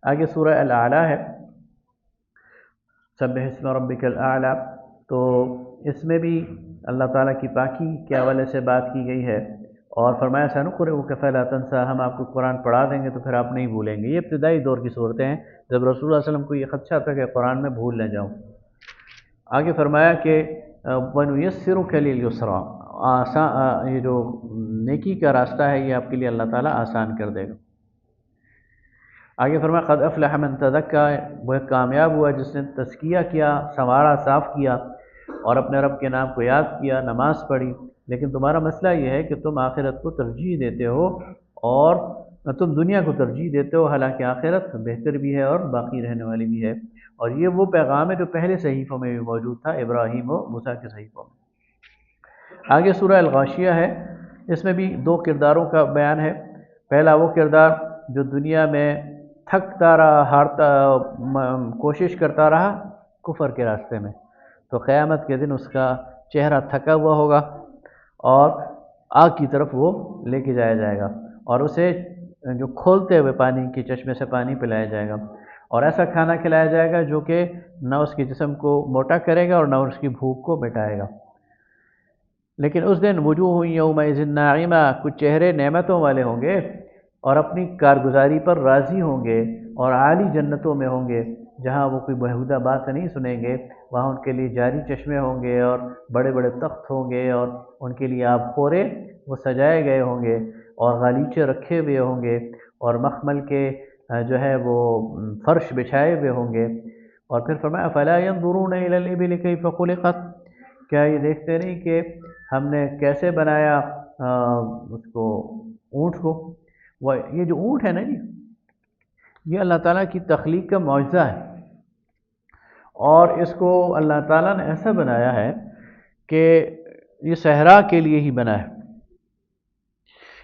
آگے سورہ الاعلیٰ ہے، سبح اسم ربک الاعلیٰ، تو اس میں بھی اللہ تعالیٰ کی پاکی کے حوالے سے بات کی گئی ہے، اور فرمایا سنقرئک فلا تنسیٰ، ہم آپ کو قرآن پڑھا دیں گے تو پھر آپ نہیں بھولیں گے۔ یہ ابتدائی دور کی صورتیں ہیں جب رسول اللہ علیہ وسلم کو یہ خدشہ تھا کہ قرآن میں بھول نہ جاؤں۔ آگے فرمایا کہ وَنُيَسِّرُكَ لِلْيُسْرَىٰ، یہ جو نیکی کا راستہ ہے یہ آپ کے لیے اللہ تعالیٰ آسان کر دے گا۔ آگے فرمایا قد افلح من تزکیٰ، وہ کامیاب ہوا جس نے تزکیہ کیا، سنوارا، صاف کیا اور اپنے رب کے نام کو یاد کیا، نماز پڑھی۔ لیکن تمہارا مسئلہ یہ ہے کہ تم آخرت کو ترجیح دیتے ہو اور تم دنیا کو ترجیح دیتے ہو، حالانکہ آخرت بہتر بھی ہے اور باقی رہنے والی بھی ہے۔ اور یہ وہ پیغام ہے جو پہلے صحیفوں میں بھی موجود تھا، ابراہیم و موسیٰ کے صحیفوں میں۔ آگے سورہ الغاشیہ ہے، اس میں بھی دو کرداروں کا بیان ہے۔ پہلا وہ کردار جو دنیا میں تھکتا رہا، ہارتا، کوشش کرتا رہا کفر کے راستے میں، تو قیامت کے دن اس کا چہرہ تھکا ہوا ہوگا اور آگ کی طرف وہ لے کے جایا جائے گا، اور اسے جو کھولتے ہوئے پانی کے چشمے سے پانی پلایا جائے گا، اور ایسا کھانا کھلایا جائے گا جو کہ نہ اس کے جسم کو موٹا کرے گا اور نہ اس کی بھوک کو مٹائے گا۔ لیکن اس دن وجوہ یومئذ ناعمہ، کچھ چہرے نعمتوں والے ہوں گے اور اپنی کارگزاری پر راضی ہوں گے، اور عالی جنتوں میں ہوں گے جہاں وہ کوئی بیہودہ بات نہیں سنیں گے، وہاں ان کے لیے جاری چشمے ہوں گے اور بڑے بڑے تخت ہوں گے، اور ان کے لیے آب خورے وہ سجائے گئے ہوں گے اور غالیچے رکھے ہوئے ہوں گے، اور مخمل کے جو ہے وہ فرش بچھائے ہوئے ہوں گے۔ اور پھر فرمایا فلا ينظرون الى الابل كيف خلقت، کیا یہ دیکھتے نہیں کہ ہم نے کیسے بنایا اس کو، اونٹ کو۔ یہ جو اونٹ ہے نا جی، یہ اللہ تعالیٰ کی تخلیق کا معجزہ ہے، اور اس کو اللہ تعالیٰ نے ایسا بنایا ہے کہ یہ صحرا کے لیے ہی بنا ہے۔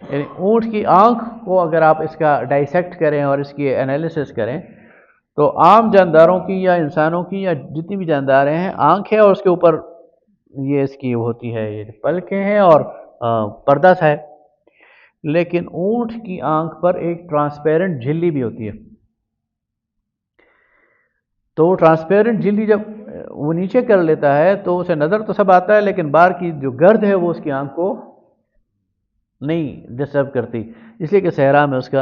یعنی اونٹ کی آنکھ کو اگر آپ اس کا ڈائسیکٹ کریں اور اس کی انالیسس کریں تو عام جانداروں کی یا انسانوں کی یا جتنی بھی جاندار ہیں، آنکھ ہے اور اس کے اوپر یہ اس کی ہوتی ہے، یہ پلکیں ہیں اور پردہ سا ہے، لیکن اونٹ کی آنکھ پر ایک ٹرانسپیرنٹ جھلی بھی ہوتی ہے۔ تو وہ ٹرانسپیرنٹ جھلی جب وہ نیچے کر لیتا ہے تو اسے نظر تو سب آتا ہے، لیکن باہر کی جو گرد ہے وہ اس کی آنکھ کو نہیں ڈسٹرب کرتی، اس لیے کہ صحرا میں اس کا۔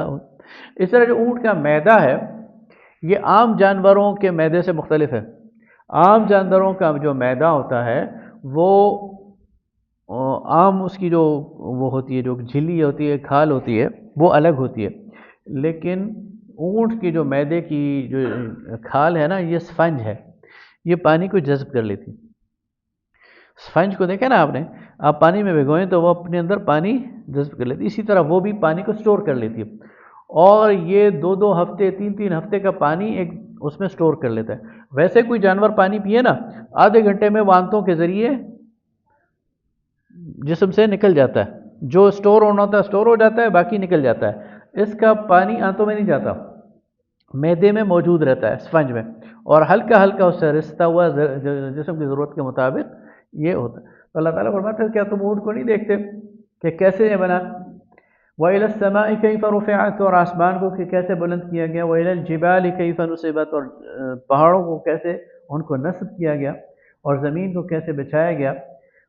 اس طرح جو اونٹ کا معدہ ہے یہ عام جانوروں کے معدے سے مختلف ہے۔ عام جانوروں کا جو معدہ ہوتا ہے وہ عام اس کی جو وہ ہوتی ہے، جو جھلی ہوتی ہے، کھال ہوتی ہے، وہ الگ ہوتی ہے، لیکن اونٹ کی جو معدے کی جو کھال ہے نا، یہ اسفنج ہے، یہ پانی کو جذب کر لیتی۔ اسفنج کو دیکھیں نا آپ نے، آپ پانی میں بھگوئیں تو وہ اپنے اندر پانی جذب کر لیتی، اسی طرح وہ بھی پانی کو سٹور کر لیتی ہے، اور یہ 2 ہفتے 3 ہفتے کا پانی ایک اس میں سٹور کر لیتا ہے۔ ویسے کوئی جانور پانی پیے نا، آدھے گھنٹے میں وانتوں کے ذریعے جسم سے نکل جاتا ہے، جو سٹور ہونا ہوتا ہے سٹور ہو جاتا ہے، باقی نکل جاتا ہے۔ اس کا پانی آنتوں میں نہیں جاتا، معدے میں موجود رہتا ہے، اسفنج میں، اور ہلکا ہلکا اس سے رستا ہوا جسم کی ضرورت کے مطابق یہ ہوتا ہے۔ تو اللہ تعالیٰ فرماتا ہے کیا تم اونٹ کو نہیں دیکھتے کہ کیسے یہ بنا؟ وَإِلَى السَّمَاءِ كَيْفَ رُفِعَتْ، اور آسمان کو کہ کیسے بلند کیا گیا، وَإِلَى الْجِبَالِ كَيْفَ نُصِبَتْ، اور پہاڑوں کو کیسے ان کو نصب کیا گیا، اور زمین کو کیسے بچھایا گیا،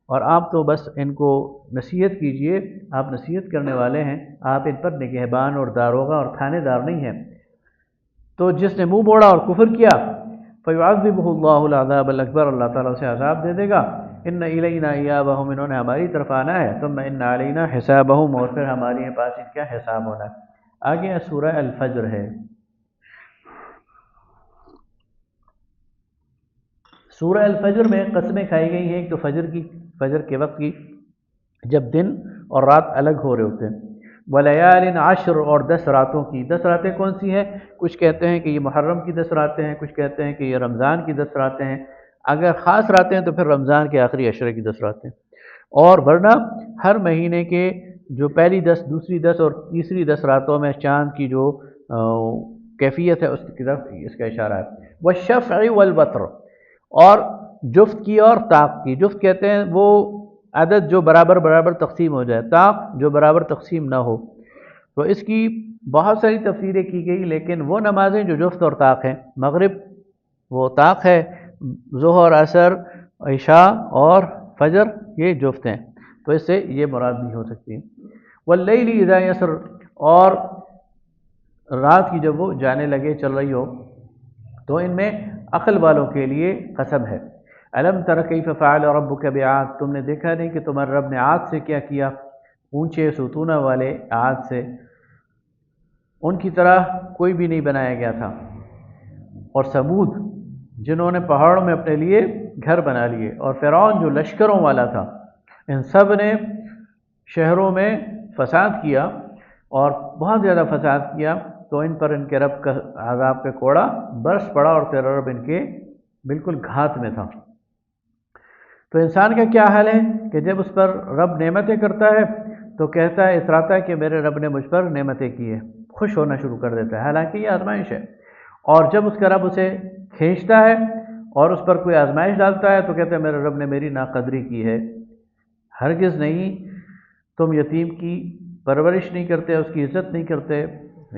اور آپ تو بس ان کو نصیحت کیجئے، آپ نصیحت کرنے والے ہیں، آپ ان پر نگہبان اور داروغہ اور تھانے دار نہیں ہیں۔ تو جس نے منہ موڑا اور کفر کیا، فَيُعَذِّبُهُ اللَّهُ الْعَذَابَ الْأَكْبَرَ، اللہ تعالیٰ اسے عذاب دے دے گا۔ ان الینا ایابہم، انہوں نے ہماری طرف آنا ہے، ثم ان علینا حسابہم، اور پھر ہمارے پاس ان کا حساب ہونا ہے۔ آگے سورہ الفجر ہے۔ سورہ الفجر میں قسمیں کھائی گئی ہیں، ایک تو فجر کے وقت کی، جب دن اور رات الگ ہو رہے ہوتے ہیں، وَلَيَالٍ عَشْرٍ، اور 10 راتوں کی۔ 10 راتیں کون سی ہیں؟ کچھ کہتے ہیں کہ یہ محرم کی 10 راتیں ہیں، کچھ کہتے ہیں کہ یہ رمضان کی 10 راتیں ہیں، اگر خاص راتیں ہیں تو پھر رمضان کے آخری عشرے کی 10 راتیں، اور ورنہ ہر مہینے کے جو پہلی 10، دوسری 10 اور تیسری 10 راتوں میں چاند کی جو کیفیت ہے اس کی طرف اس کا اشارہ ہے۔ وَالشَّفْعِ وَالْوَتْرِ، اور جفت کی اور طاق کی۔ جفت کہتے ہیں وہ عدد جو برابر برابر تقسیم ہو جائے، طاق جو برابر تقسیم نہ ہو۔ تو اس کی بہت ساری تفسیریں کی گئی، لیکن وہ نمازیں جو جفت اور طاق ہیں، مغرب وہ طاق ہے، ظہر، عصر، عشاء اور فجر یہ جفت ہیں، تو اس سے یہ مراد بھی ہو سکتی ہے۔ واللیل اذا یسر، اور رات کی جب وہ جانے لگے، چل رہی ہو، تو ان میں عقل والوں کے لیے قسم ہے۔ الم تر کیف فعل ربک بعاد، تم نے دیکھا نہیں کہ تمہارے رب نے عاد سے کیا کیا، اونچے ستونہ والے عاد سے، ان کی طرح کوئی بھی نہیں بنایا گیا تھا۔ اور ثمود جنہوں نے پہاڑوں میں اپنے لیے گھر بنا لیے، اور فرعون جو لشکروں والا تھا، ان سب نے شہروں میں فساد کیا اور بہت زیادہ فساد کیا، تو ان پر ان کے رب کا عذاب کا کوڑا برس پڑا، اور تیرا رب ان کے بالکل گھات میں تھا۔ تو انسان کا کیا حال ہے کہ جب اس پر رب نعمتیں کرتا ہے تو کہتا ہے، اتراتا ہے کہ میرے رب نے مجھ پر نعمتیں کی ہے، خوش ہونا شروع کر دیتا ہے، حالانکہ یہ آزمائش ہے۔ اور جب اس کا رب اسے کھینچتا ہے اور اس پر کوئی آزمائش ڈالتا ہے تو کہتا ہے میرے رب نے میری ناقدری کی ہے۔ ہرگز نہیں، تم یتیم کی پرورش نہیں کرتے، اس کی عزت نہیں کرتے،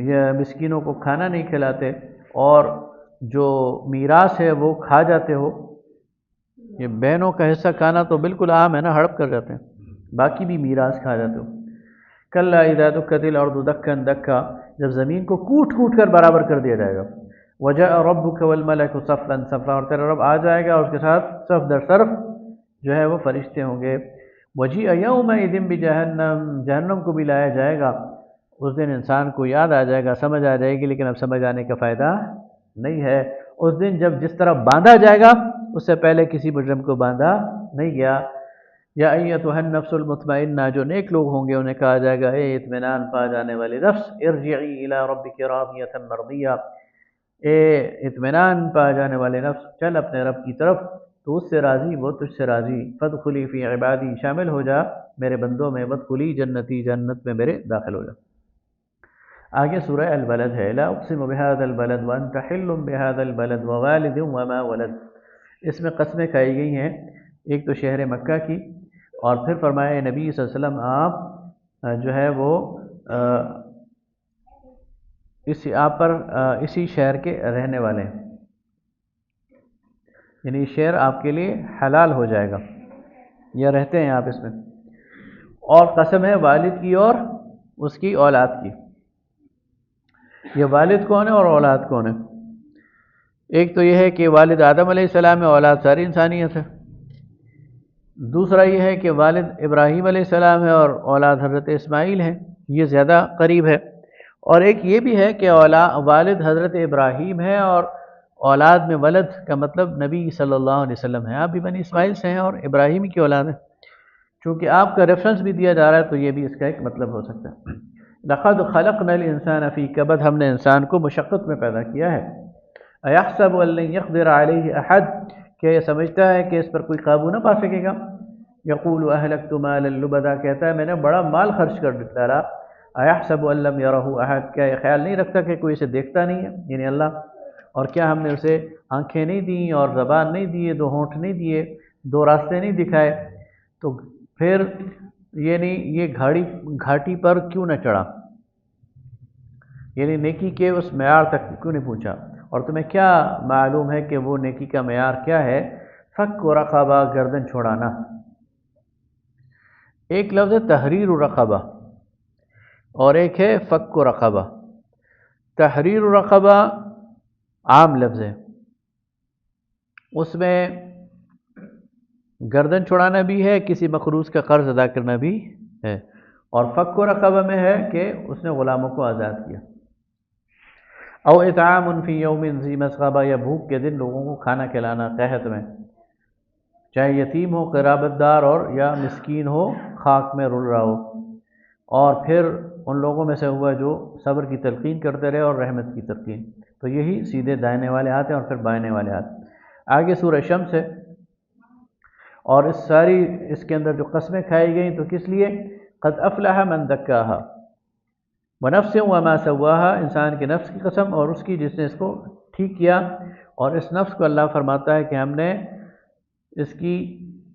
یا مسکینوں کو کھانا نہیں کھلاتے، اور جو میراث ہے وہ کھا جاتے ہو۔ یہ بہنوں کا حصہ کھانا تو بالکل عام ہے نا، ہڑپ کر جاتے ہیں، باقی بھی میراث کھا جاتے ہو۔ کلا اذا دکت الارض دکا دکا، جب زمین کو کوٹ کوٹ کر برابر کر دیا جائے گا۔ وجاء ربک والملک صفا صفا، اور تیرا رب آ جائے گا اور اس کے ساتھ صف در صف جو ہے وہ فرشتے ہوں گے۔ وجیء یومئذ بجہنم، جہنم کو بھی لایا جائے گا۔ اس دن انسان کو یاد آ جائے گا، سمجھ آ جائے گی، لیکن اب سمجھ آنے کا فائدہ نہیں ہے۔ اس دن جب جس طرح باندھا جائے گا اس سے پہلے کسی مجرم کو باندھا نہیں گیا۔ یا ایتھا النفس المطمئنہ، جو نیک لوگ ہوں گے انہیں کہا جائے گا، اے اطمینان پا جانے والی نفس، ارجعی الی ربک راضیۃ مرضیہ، اے اطمینان پا جانے والے نفس، چل اپنے رب کی طرف، تو اس سے راضی، وہ تجھ سے راضی۔ فادخلی فی عبادی، شامل ہو جا میرے بندوں میں، وادخلی جنتی، جنت میں میرے داخل ہو جا۔ آگے سورہ البلد ہے۔ لا اقسم بہذا البلد وانت حل بہذا البلد ووالد وما ولد، اس میں قسمیں کھائی گئی ہیں، ایک تو شہر مکہ کی، اور پھر فرمایا نبی صلی اللہ علیہ وسلم آپ جو ہے وہ آپ پر اسی شہر کے رہنے والے ہیں، یعنی شہر آپ کے لیے حلال ہو جائے گا، یا رہتے ہیں آپ اس میں۔ اور قسم ہے والد کی اور اس کی اولاد کی۔ یہ والد کون ہے اور اولاد کون ہے؟ ایک تو یہ ہے کہ والد آدم علیہ السلام ہے، اولاد ساری انسانیت ہے۔ دوسرا یہ ہے کہ والد ابراہیم علیہ السلام ہے اور اولاد حضرت اسماعیل ہے، یہ زیادہ قریب ہے۔ اور ایک یہ بھی ہے کہ والد حضرت ابراہیم ہے اور اولاد میں ولد کا مطلب نبی صلی اللہ علیہ وسلم ہے، آپ بھی بنی اسماعیل سے ہیں اور ابراہیم کی اولاد ہے، چونکہ آپ کا ریفرنس بھی دیا جا رہا ہے تو یہ بھی اس کا ایک مطلب ہو سکتا ہے۔ لقد خلقنا الانسان فی کبد، ہم نے انسان کو مشقت میں پیدا کیا ہے۔ ایحسب ان لن یقدر علیہ احد، کیا یہ سمجھتا ہے کہ اس پر کوئی قابو نہ پا سکے گا؟ یقول اہلکت مالا لبدا، کہتا ہے میں نے بڑا مال خرچ کر ڈالا۔ ایحسب ان لم یرہ احد، کیا یہ خیال نہیں رکھتا کہ کوئی اسے دیکھتا نہیں ہے، یعنی اللہ؟ اور کیا ہم نے اسے آنکھیں نہیں دیں اور زبان نہیں دیے، دو ہونٹ نہیں دیے، دو راستے نہیں دکھائے، تو پھر یعنی یہ گھاٹی پر کیوں نہ چڑھا، یعنی نیکی کے اس معیار تک کیوں نہیں پہنچا؟ اور تمہیں کیا معلوم ہے کہ وہ نیکی کا معیار کیا ہے؟ فک رقبہ، گردن چھوڑانا، ایک لفظ ہے تحریر رقبہ اور ایک ہے فک رقبہ۔ تحریر رقبہ عام لفظ ہے، اس میں گردن چھڑانا بھی ہے، کسی مقروض کا قرض ادا کرنا بھی ہے، اور فک رقبہ میں ہے کہ اس نے غلاموں کو آزاد کیا۔ او اطعام فی یوم ذی مسغبہ، یا بھوک کے دن لوگوں کو کھانا کھلانا قحط میں، چاہے یتیم ہو، قرابت دار اور یا مسکین ہو، خاک میں رل رہا ہو، اور پھر ان لوگوں میں سے ہوا جو صبر کی تلقین کرتے رہے اور رحمت کی تلقین، تو یہی سیدھے دائنے والے ہاتھ ہیں اور پھر بائنے والے ہاتھ۔ آگے سورہ شمس ہے، اور اس کے اندر جو قسمیں کھائی گئیں تو کس لیے؟ قد افلح من دکاہا ونفس وما سواہا، انسان کے نفس کی قسم اور اس کی جس نے اس کو ٹھیک کیا، اور اس نفس کو اللہ فرماتا ہے کہ ہم نے اس کی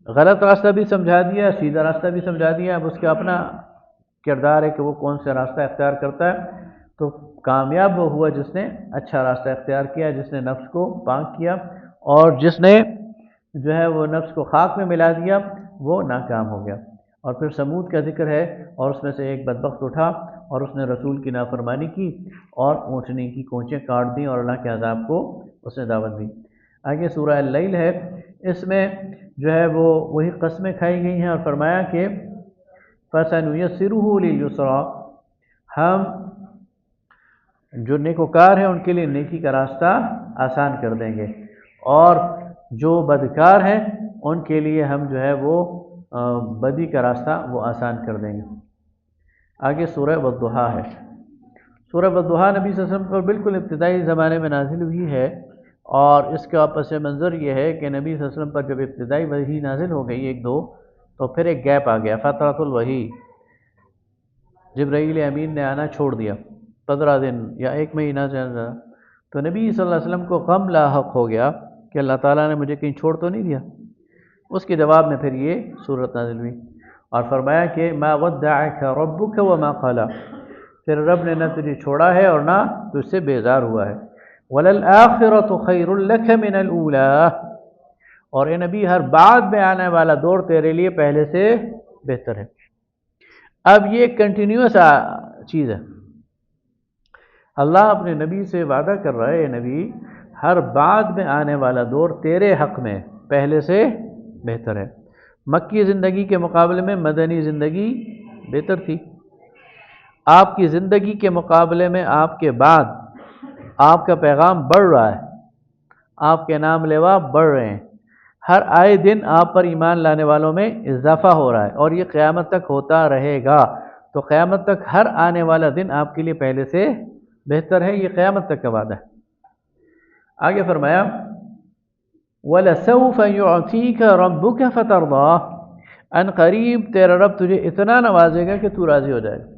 غلط راستہ بھی سمجھا دیا، سیدھا راستہ بھی سمجھا دیا، اب اس کا اپنا کردار ہے کہ وہ کون سے راستہ اختیار کرتا ہے۔ تو کامیاب وہ ہوا جس نے اچھا راستہ اختیار کیا، جس نے نفس کو پاک کیا، اور جس نے جو ہے وہ نفس کو خاک میں ملا دیا وہ ناکام ہو گیا۔ اور پھر سمود کا ذکر ہے، اور اس میں سے ایک بدبخت اٹھا اور اس نے رسول کی نافرمانی کی اور اونٹنی کی کونچیں کاٹ دیں اور اللہ کے عذاب کو اس نے دعوت دی۔ آگے سورہ اللیل ہے، اس میں جو ہے وہ وہی قسمیں کھائی گئی ہیں، اور فرمایا کہ فَسَنُيَسِّرُهُ لِلْيُسْرَىٰ، ہم جو نیکوکار ہیں ان کے لیے نیکی کا راستہ آسان کر دیں گے، اور جو بدکار ہیں ان کے لیے ہم جو ہے وہ بدی کا راستہ وہ آسان کر دیں گے۔ آگے سورہ والضحیٰ ہے۔ سورہ والضحیٰ نبی صلی اللہ علیہ وسلم پر بالکل ابتدائی زمانے میں نازل ہوئی ہے، اور اس کا پس منظر یہ ہے کہ نبی صلی اللہ علیہ وسلم پر جب ابتدائی وحی نازل ہو گئی ایک دو، تو پھر ایک گیپ آ گیا، فترۃ الوحی، جبرائیل امین نے آنا چھوڑ دیا 15 دن یا ایک مہینہ سے زیادہ، تو نبی صلی اللہ علیہ وسلم کو غم لاحق ہو گیا کہ اللہ تعالیٰ نے مجھے کہیں چھوڑ تو نہیں دیا۔ اس کے جواب میں پھر یہ صورت نازل ہوئی، اور فرمایا کہ ما ودعک ربک وما قلی، پھر رب نے نہ تجھے چھوڑا ہے اور نہ تجھ سے بیزار ہوا ہے۔ وَلَلْآخِرَةُ خَيْرٌ لَكَ مِنَ الْأُولَىٰ، اور اے نبی ہر بعد میں آنے والا دور تیرے لیے پہلے سے بہتر ہے۔ اب یہ ایک کنٹینیوس چیز ہے، اللہ اپنے نبی سے وعدہ کر رہا ہے، اے نبی ہر بعد میں آنے والا دور تیرے حق میں پہلے سے بہتر ہے۔ مکی زندگی کے مقابلے میں مدنی زندگی بہتر تھی، آپ کی زندگی کے مقابلے میں آپ کے بعد آپ کا پیغام بڑھ رہا ہے، آپ کے نام لیوا بڑھ رہے ہیں، ہر آئے دن آپ پر ایمان لانے والوں میں اضافہ ہو رہا ہے، اور یہ قیامت تک ہوتا رہے گا۔ تو قیامت تک ہر آنے والا دن آپ کے لیے پہلے سے بہتر ہے، یہ قیامت تک کا وعدہ ہے۔ آگے فرمایا وَلَسَوْفَ يُعْطِيكَ رَبُّكَ فَتَرْضَىٰ، ان قریب تیرا رب تجھے اتنا نوازے گا کہ تو راضی ہو جائے گا۔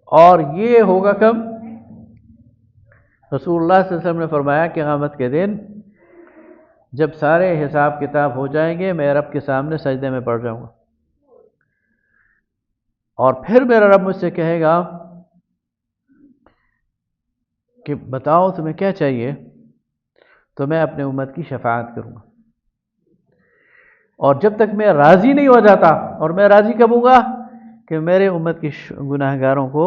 اور یہ ہوگا کب؟ رسول اللہ صلی اللہ علیہ وسلم نے فرمایا کہ قیامت کے دن جب سارے حساب کتاب ہو جائیں گے، میں رب کے سامنے سجدے میں پڑ جاؤں گا، اور پھر میرا رب مجھ سے کہے گا کہ بتاؤ تمہیں کیا چاہیے، تو میں اپنے امت کی شفاعت کروں گا، اور جب تک میں راضی نہیں ہو جاتا، اور میں راضی کب ہوں گا کہ میرے امت کی گناہ گاروں کو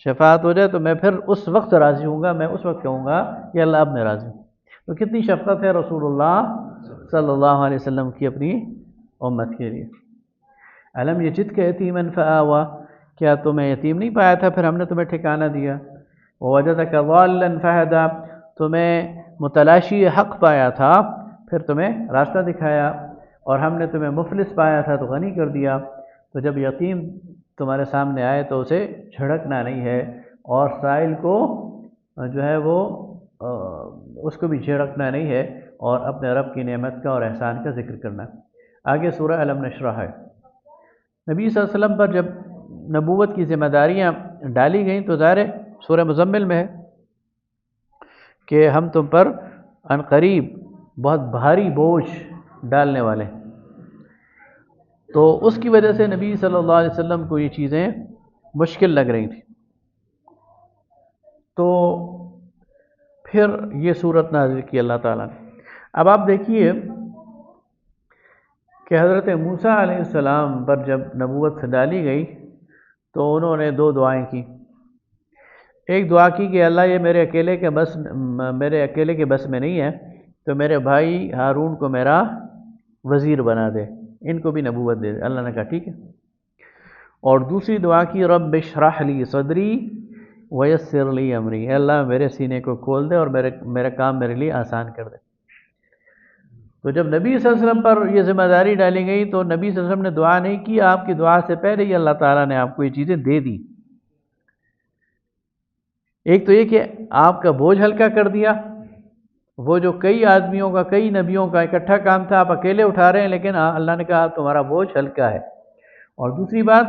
شفاعت ہو جائے، تو میں پھر اس وقت راضی ہوں گا، میں اس وقت کہوں گا کہ اللہ اب میں راضی ہوں۔ تو کتنی شفقت ہے رسول اللہ صلی اللہ علیہ وسلم کی اپنی امت کے لیے۔ الم یجدک یتیما فآویٰ، کیا تمہیں یتیم نہیں پایا تھا پھر ہم نے تمہیں ٹھکانہ دیا۔ ووجدک ضالا فہدیٰ، تمہیں متلاشی حق پایا تھا پھر تمہیں راستہ دکھایا، اور ہم نے تمہیں مفلس پایا تھا تو غنی کر دیا۔ تو جب یتیم تمہارے سامنے آئے تو اسے جھڑکنا نہیں ہے، اور سائل کو جو ہے وہ اس کو بھی جھڑکنا نہیں ہے، اور اپنے رب کی نعمت کا اور احسان کا ذکر کرنا۔ آگے سورہ الم نشرح ہے۔ نبی صلی اللہ علیہ وسلم پر جب نبوت کی ذمہ داریاں ڈالی گئیں تو ظاہر سورہ مزمل میں ہے کہ ہم تم پر عن قریب بہت بھاری بوجھ ڈالنے والے ہیں، تو اس کی وجہ سے نبی صلی اللہ علیہ وسلم کو یہ چیزیں مشکل لگ رہی تھیں، تو پھر یہ صورت نازل کی اللہ تعالیٰ نے۔ اب آپ دیکھیے کہ حضرت موسیٰ علیہ السلام پر جب نبوت ڈالی گئی تو انہوں نے دو دعائیں کی. ایک دعا کی کہ اللہ یہ میرے اکیلے کے بس میں نہیں ہے، تو میرے بھائی ہارون کو میرا وزیر بنا دے، ان کو بھی نبوت دے دے. اللہ نے کہا ٹھیک ہے. اور دوسری دعا کی رب اشرح لی صدری ویسر لی امری، اے اللہ میرے سینے کو کھول دے اور میرا کام میرے لیے آسان کر دے. تو جب نبی صلی اللہ علیہ وسلم پر یہ ذمہ داری ڈالی گئی تو نبی صلی اللہ علیہ وسلم نے دعا نہیں کی، آپ کی دعا سے پہلے ہی اللہ تعالیٰ نے آپ کو یہ چیزیں دے دی. ایک تو یہ کہ آپ کا بوجھ ہلکا کر دیا، وہ جو کئی آدمیوں کا کئی نبیوں کا اکٹھا کام تھا آپ اکیلے اٹھا رہے ہیں، لیکن اللہ نے کہا تمہارا بوجھ ہلکا ہے. اور دوسری بات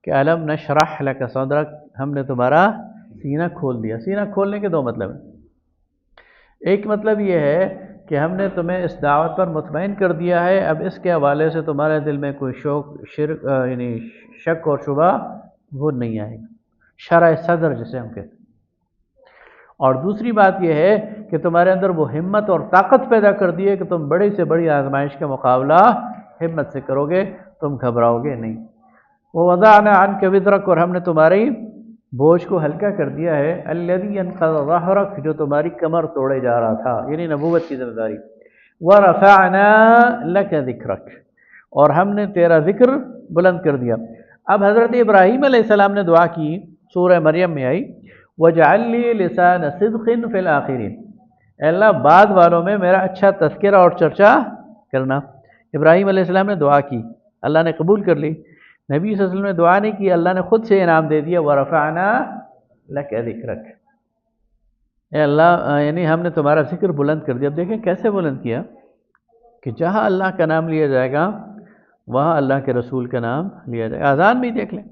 کہ الم نشرح لک صدرک، ہم نے تمہارا سینہ کھول دیا. سینہ کھولنے کے دو مطلب ہیں. ایک مطلب یہ ہے کہ ہم نے تمہیں اس دعوت پر مطمئن کر دیا ہے، اب اس کے حوالے سے تمہارے دل میں کوئی یعنی شک اور شبہ وہ نہیں آئے گا، شرح صدر جسے ہم کہتے ہیں. اور دوسری بات یہ ہے کہ تمہارے اندر وہ ہمت اور طاقت پیدا کر دی ہے کہ تم بڑی سے بڑی آزمائش کا مقابلہ ہمت سے کرو گے، تم گھبراؤ گے نہیں. وَوَضَعْنَا عَنْكَ وِزْرَكَ، اور ہم نے تمہاری بوجھ کو ہلکا کر دیا ہے، الَّذِي أَنقَضَ ظَهْرَكَ، جو تمہاری کمر توڑے جا رہا تھا، یعنی نبوت کی ذمہ داری. وَرَفَعْنَا لَكَ ذِكْرَكَ، اور ہم نے تیرا ذکر بلند کر دیا. اب حضرت ابراہیم علیہ السلام نے دعا کی، سورہ مریم میں آئی وَاجْعَلْ لِي لِسَانَ صِدْقٍ فِي الْآخِرِينَ، اے اللہ بعد والوں میں میرا اچھا تذکرہ اور چرچا کرنا. ابراہیم علیہ السلام نے دعا کی، اللہ نے قبول کر لی. نبی صلی اللہ علیہ وسلم نے دعا نہیں کی، اللہ نے خود سے انعام دے دیا، وَرَفَعْنَا لَكَ ذِكْرَكَ، اے اللہ یعنی ہم نے تمہارا ذکر بلند کر دیا. اب دیکھیں کیسے بلند کیا کہ جہاں اللہ کا نام لیا جائے گا وہاں اللہ کے رسول کا نام لیا جائے گا. اذان بھی دیکھ لیں،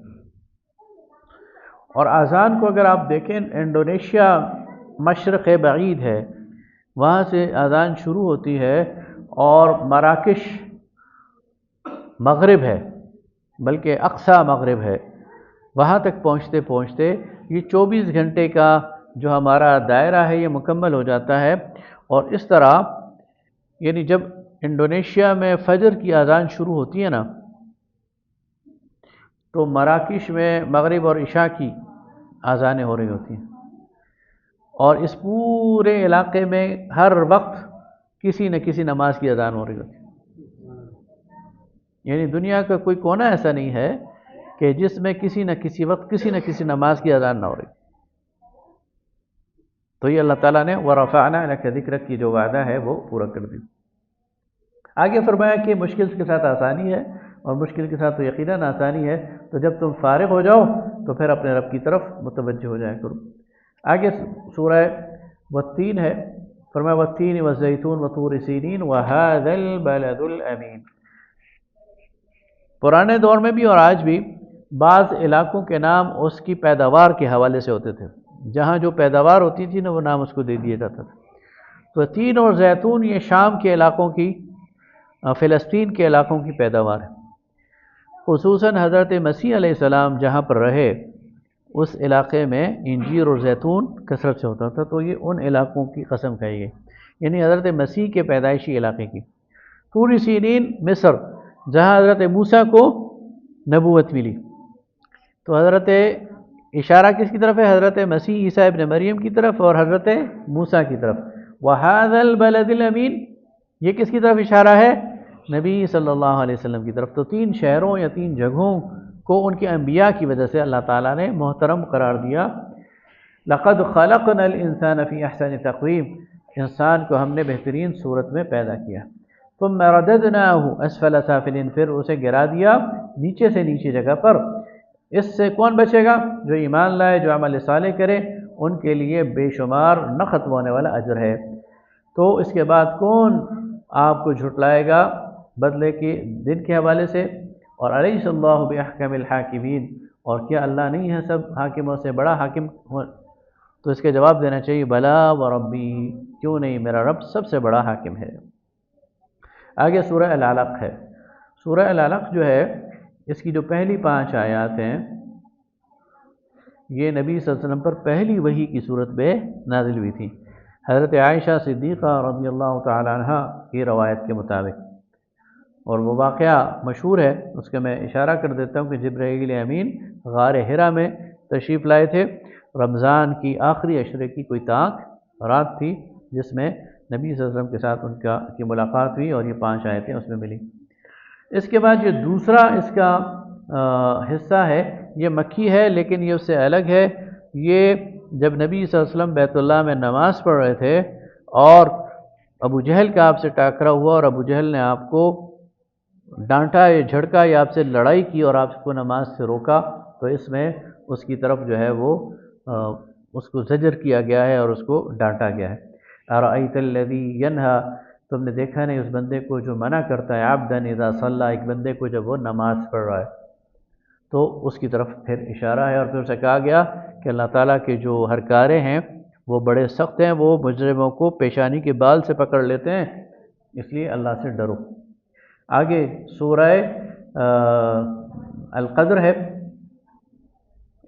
اور اذان کو اگر آپ دیکھیں انڈونیشیا مشرق بعید ہے، وہاں سے اذان شروع ہوتی ہے اور مراکش مغرب ہے، بلکہ اقصی مغرب ہے، وہاں تک پہنچتے پہنچتے یہ 24 گھنٹے کا جو ہمارا دائرہ ہے یہ مکمل ہو جاتا ہے. اور اس طرح یعنی جب انڈونیشیا میں فجر کی اذان شروع ہوتی ہے نا، تو مراکش میں مغرب اور عشاء کی اذانیں ہو رہی ہوتی ہیں، اور اس پورے علاقے میں ہر وقت کسی نہ کسی نماز کی اذان ہو رہی ہوتی ہے. یعنی دنیا کا کوئی کونا ایسا نہیں ہے کہ جس میں کسی نہ کسی وقت کسی نہ کسی نماز کی اذان نہ ہو رہی. تو یہ اللہ تعالیٰ نے وَرَفَعْنَا لَكَ ذِكْرَكَ کی جو وعدہ ہے وہ پورا کر دی. آگے فرمایا کہ مشکل کے ساتھ آسانی ہے، اور مشکل کے ساتھ تو یقیناً آسانی ہے. تو جب تم فارغ ہو جاؤ تو پھر اپنے رب کی طرف متوجہ ہو جایا کرو. آگے سورہ والتین ہے، فرمایا والتین والزیتون وطور سینین وہذا البلد الامین. پرانے دور میں بھی اور آج بھی بعض علاقوں کے نام اس کی پیداوار کے حوالے سے ہوتے تھے، جہاں جو پیداوار ہوتی تھی نا وہ نام اس کو دے دیا جاتا تھا. تو تین اور زیتون یہ شام کے علاقوں کی، فلسطین کے علاقوں کی پیداوار ہے. خصوصاً حضرت مسیح علیہ السلام جہاں پر رہے اس علاقے میں انجیر اور زیتون کثرت سے ہوتا تھا، تو یہ ان علاقوں کی قسم کہی گئی، یعنی حضرت مسیح کے پیدائشی علاقے کی. طور سینین مصر، جہاں حضرت موسیٰ کو نبوت ملی. تو حضرت اشارہ کس کی طرف ہے؟ حضرت مسیح عیسیٰ ابن مریم کی طرف اور حضرت موسیٰ کی طرف. وَهَذَا الْبَلَدِ الْأَمِينَ، یہ کس کی طرف اشارہ ہے؟ نبی صلی اللہ علیہ وسلم کی طرف. تو تین شہروں یا تین جگہوں کو ان کے انبیاء کی وجہ سے اللہ تعالیٰ نے محترم قرار دیا. لَقَدْ خَلَقْنَا الْإِنسَانَ فِي أَحْسَنِ تَقْوِيمٍ، انسان کو ہم نے بہترین صورت میں پیدا کیا. ثُمَّ رَدَدْنَاهُ أَسْفَلَ سَافِلِينَ، پھر اسے گرا دیا نیچے سے نیچے جگہ پر. اس سے کون بچے گا؟ جو ایمان لائے، جو عمل صالح کرے، ان کے لیے بے شمار نہ ختم ہونے والا اجر ہے. تو اس کے بعد کون آپ کو جھٹلائے گا بدلے کے دن کے حوالے سے؟ اور الیس اللہ باحکم الحاکمین، اور کیا اللہ نہیں ہے سب حاکموں سے بڑا حاکم؟ تو اس کے جواب دینا چاہیے بلا وربی، کیوں نہیں، میرا رب سب سے بڑا حاکم ہے. آگے سورہ العلق ہے. سورہ العلق جو ہے اس کی جو پہلی 5 آیات ہیں یہ نبی صلی اللہ علیہ وسلم پر پہلی وحی کی صورت میں نازل ہوئی تھی. حضرت عائشہ صدیقہ رضی اللہ تعالی عنہ کی روایت کے مطابق اور وہ واقعہ مشہور ہے، اس کا میں اشارہ کر دیتا ہوں کہ جبرائیل امین غار حرا میں تشریف لائے تھے، رمضان کی آخری عشرے کی کوئی تاک رات تھی جس میں نبی صلی اللہ علیہ وسلم کے ساتھ ان کی ملاقات ہوئی اور یہ 5 آیتیں اس میں ملی۔ اس کے بعد جو دوسرا اس کا حصہ ہے یہ مکی ہے، لیکن یہ اس سے الگ ہے۔ یہ جب نبی صلی اللہ علیہ وسلم بیت اللہ میں نماز پڑھ رہے تھے اور ابو جہل کا آپ سے ٹاکرا ہوا اور ابو جہل نے آپ کو ڈانٹا یا جھڑکا یا آپ سے لڑائی کی اور آپ کو نماز سے روکا، تو اس میں اس کی طرف جو ہے وہ اس کو زجر کیا گیا ہے اور اس کو ڈانٹا گیا ہے۔ ارأیت الذی ینہا، تم نے دیکھا نہیں اس بندے کو جو منع کرتا ہے، عبدا اذا صلی، ایک بندے کو جب وہ نماز پڑھ رہا ہے، تو اس کی طرف پھر اشارہ ہے۔ اور پھر اسے کہا گیا کہ اللہ تعالیٰ کے جو ہرکارے ہیں وہ بڑے سخت ہیں، وہ مجرموں کو پیشانی کے بال سے پکڑ لیتے ہیں، اس لیے اللہ سے ڈرو۔ آگے سورہ القدر ہے،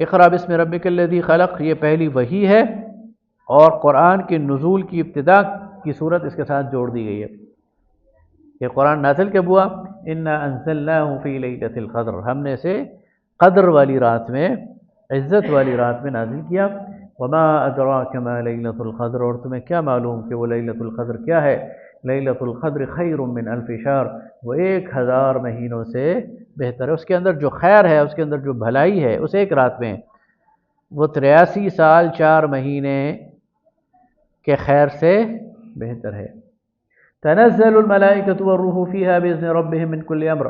اقرأ بسم ربک الذی خلق، یہ پہلی وحی ہے اور قرآن کے نزول کی ابتدا کی صورت اس کے ساتھ جوڑ دی گئی ہے۔ یہ قرآن نازل کب ہوا؟ انا انزلناہ فی لیلۃ القدر، ہم نے اسے قدر والی رات میں، عزت والی رات میں نازل کیا۔ وما ادراک ما لیلۃ القدر، اور تمہیں کیا معلوم کہ وہ لیلۃ القدر کیا ہے؟ لیلۃ القدر خیر من الف شہر، وہ 1000 مہینوں سے بہتر ہے۔ اس کے اندر جو خیر ہے، اس کے اندر جو بھلائی ہے اس ایک رات میں، وہ 83 سال 4 مہینے کے خیر سے بہتر ہے۔ تنزل الملائکۃ والروح فیہا باذن ربہم من کل امر،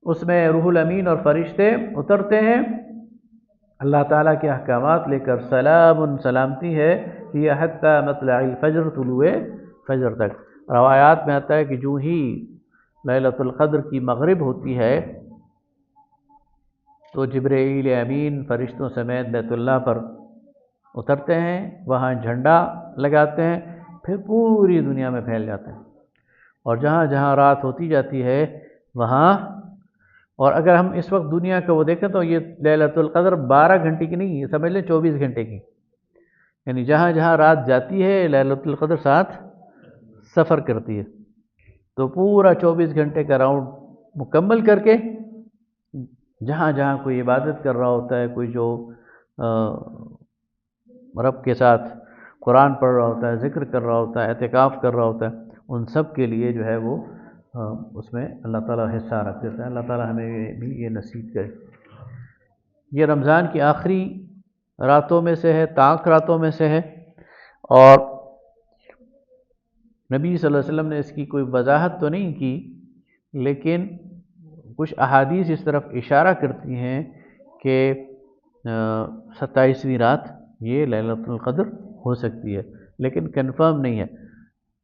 اس میں روح الامین اور فرشتے اترتے ہیں اللہ تعالیٰ کے احکامات لے کر، سلام، سلامتی ہے، ہی حتی مطلع الفجر، طلوع فجر تک۔ روایات میں آتا ہے کہ جو ہی لیلۃ القدر کی مغرب ہوتی ہے تو جبرائیل امین فرشتوں سمیت بیت اللہ پر اترتے ہیں، وہاں جھنڈا لگاتے ہیں، پھر پوری دنیا میں پھیل جاتے ہیں، اور جہاں جہاں رات ہوتی جاتی ہے وہاں، اور اگر ہم اس وقت دنیا کا وہ دیکھیں تو یہ لیلۃ القدر 12 گھنٹے کی نہیں، یہ سمجھ لیں 24 گھنٹے کی، یعنی جہاں جہاں رات جاتی ہے لیلۃ القدر ساتھ سفر کرتی ہے، تو پورا 24 گھنٹے کا راؤنڈ مکمل کر کے جہاں جہاں کوئی عبادت کر رہا ہوتا ہے، کوئی جو رب کے ساتھ قرآن پڑھ رہا ہوتا ہے، ذکر کر رہا ہوتا ہے، اعتکاف کر رہا ہوتا ہے، ان سب کے لیے جو ہے وہ اس میں اللہ تعالیٰ حصہ رکھ دیتا ہے۔ اللہ تعالیٰ ہمیں بھی یہ نصیب کرے۔ یہ رمضان کی آخری راتوں میں سے ہے، تاک راتوں میں سے ہے، اور نبی صلی اللہ علیہ وسلم نے اس کی کوئی وضاحت تو نہیں کی، لیکن کچھ احادیث اس طرف اشارہ کرتی ہیں کہ 27ویں رات یہ لیلۃ القدر ہو سکتی ہے، لیکن کنفرم نہیں ہے۔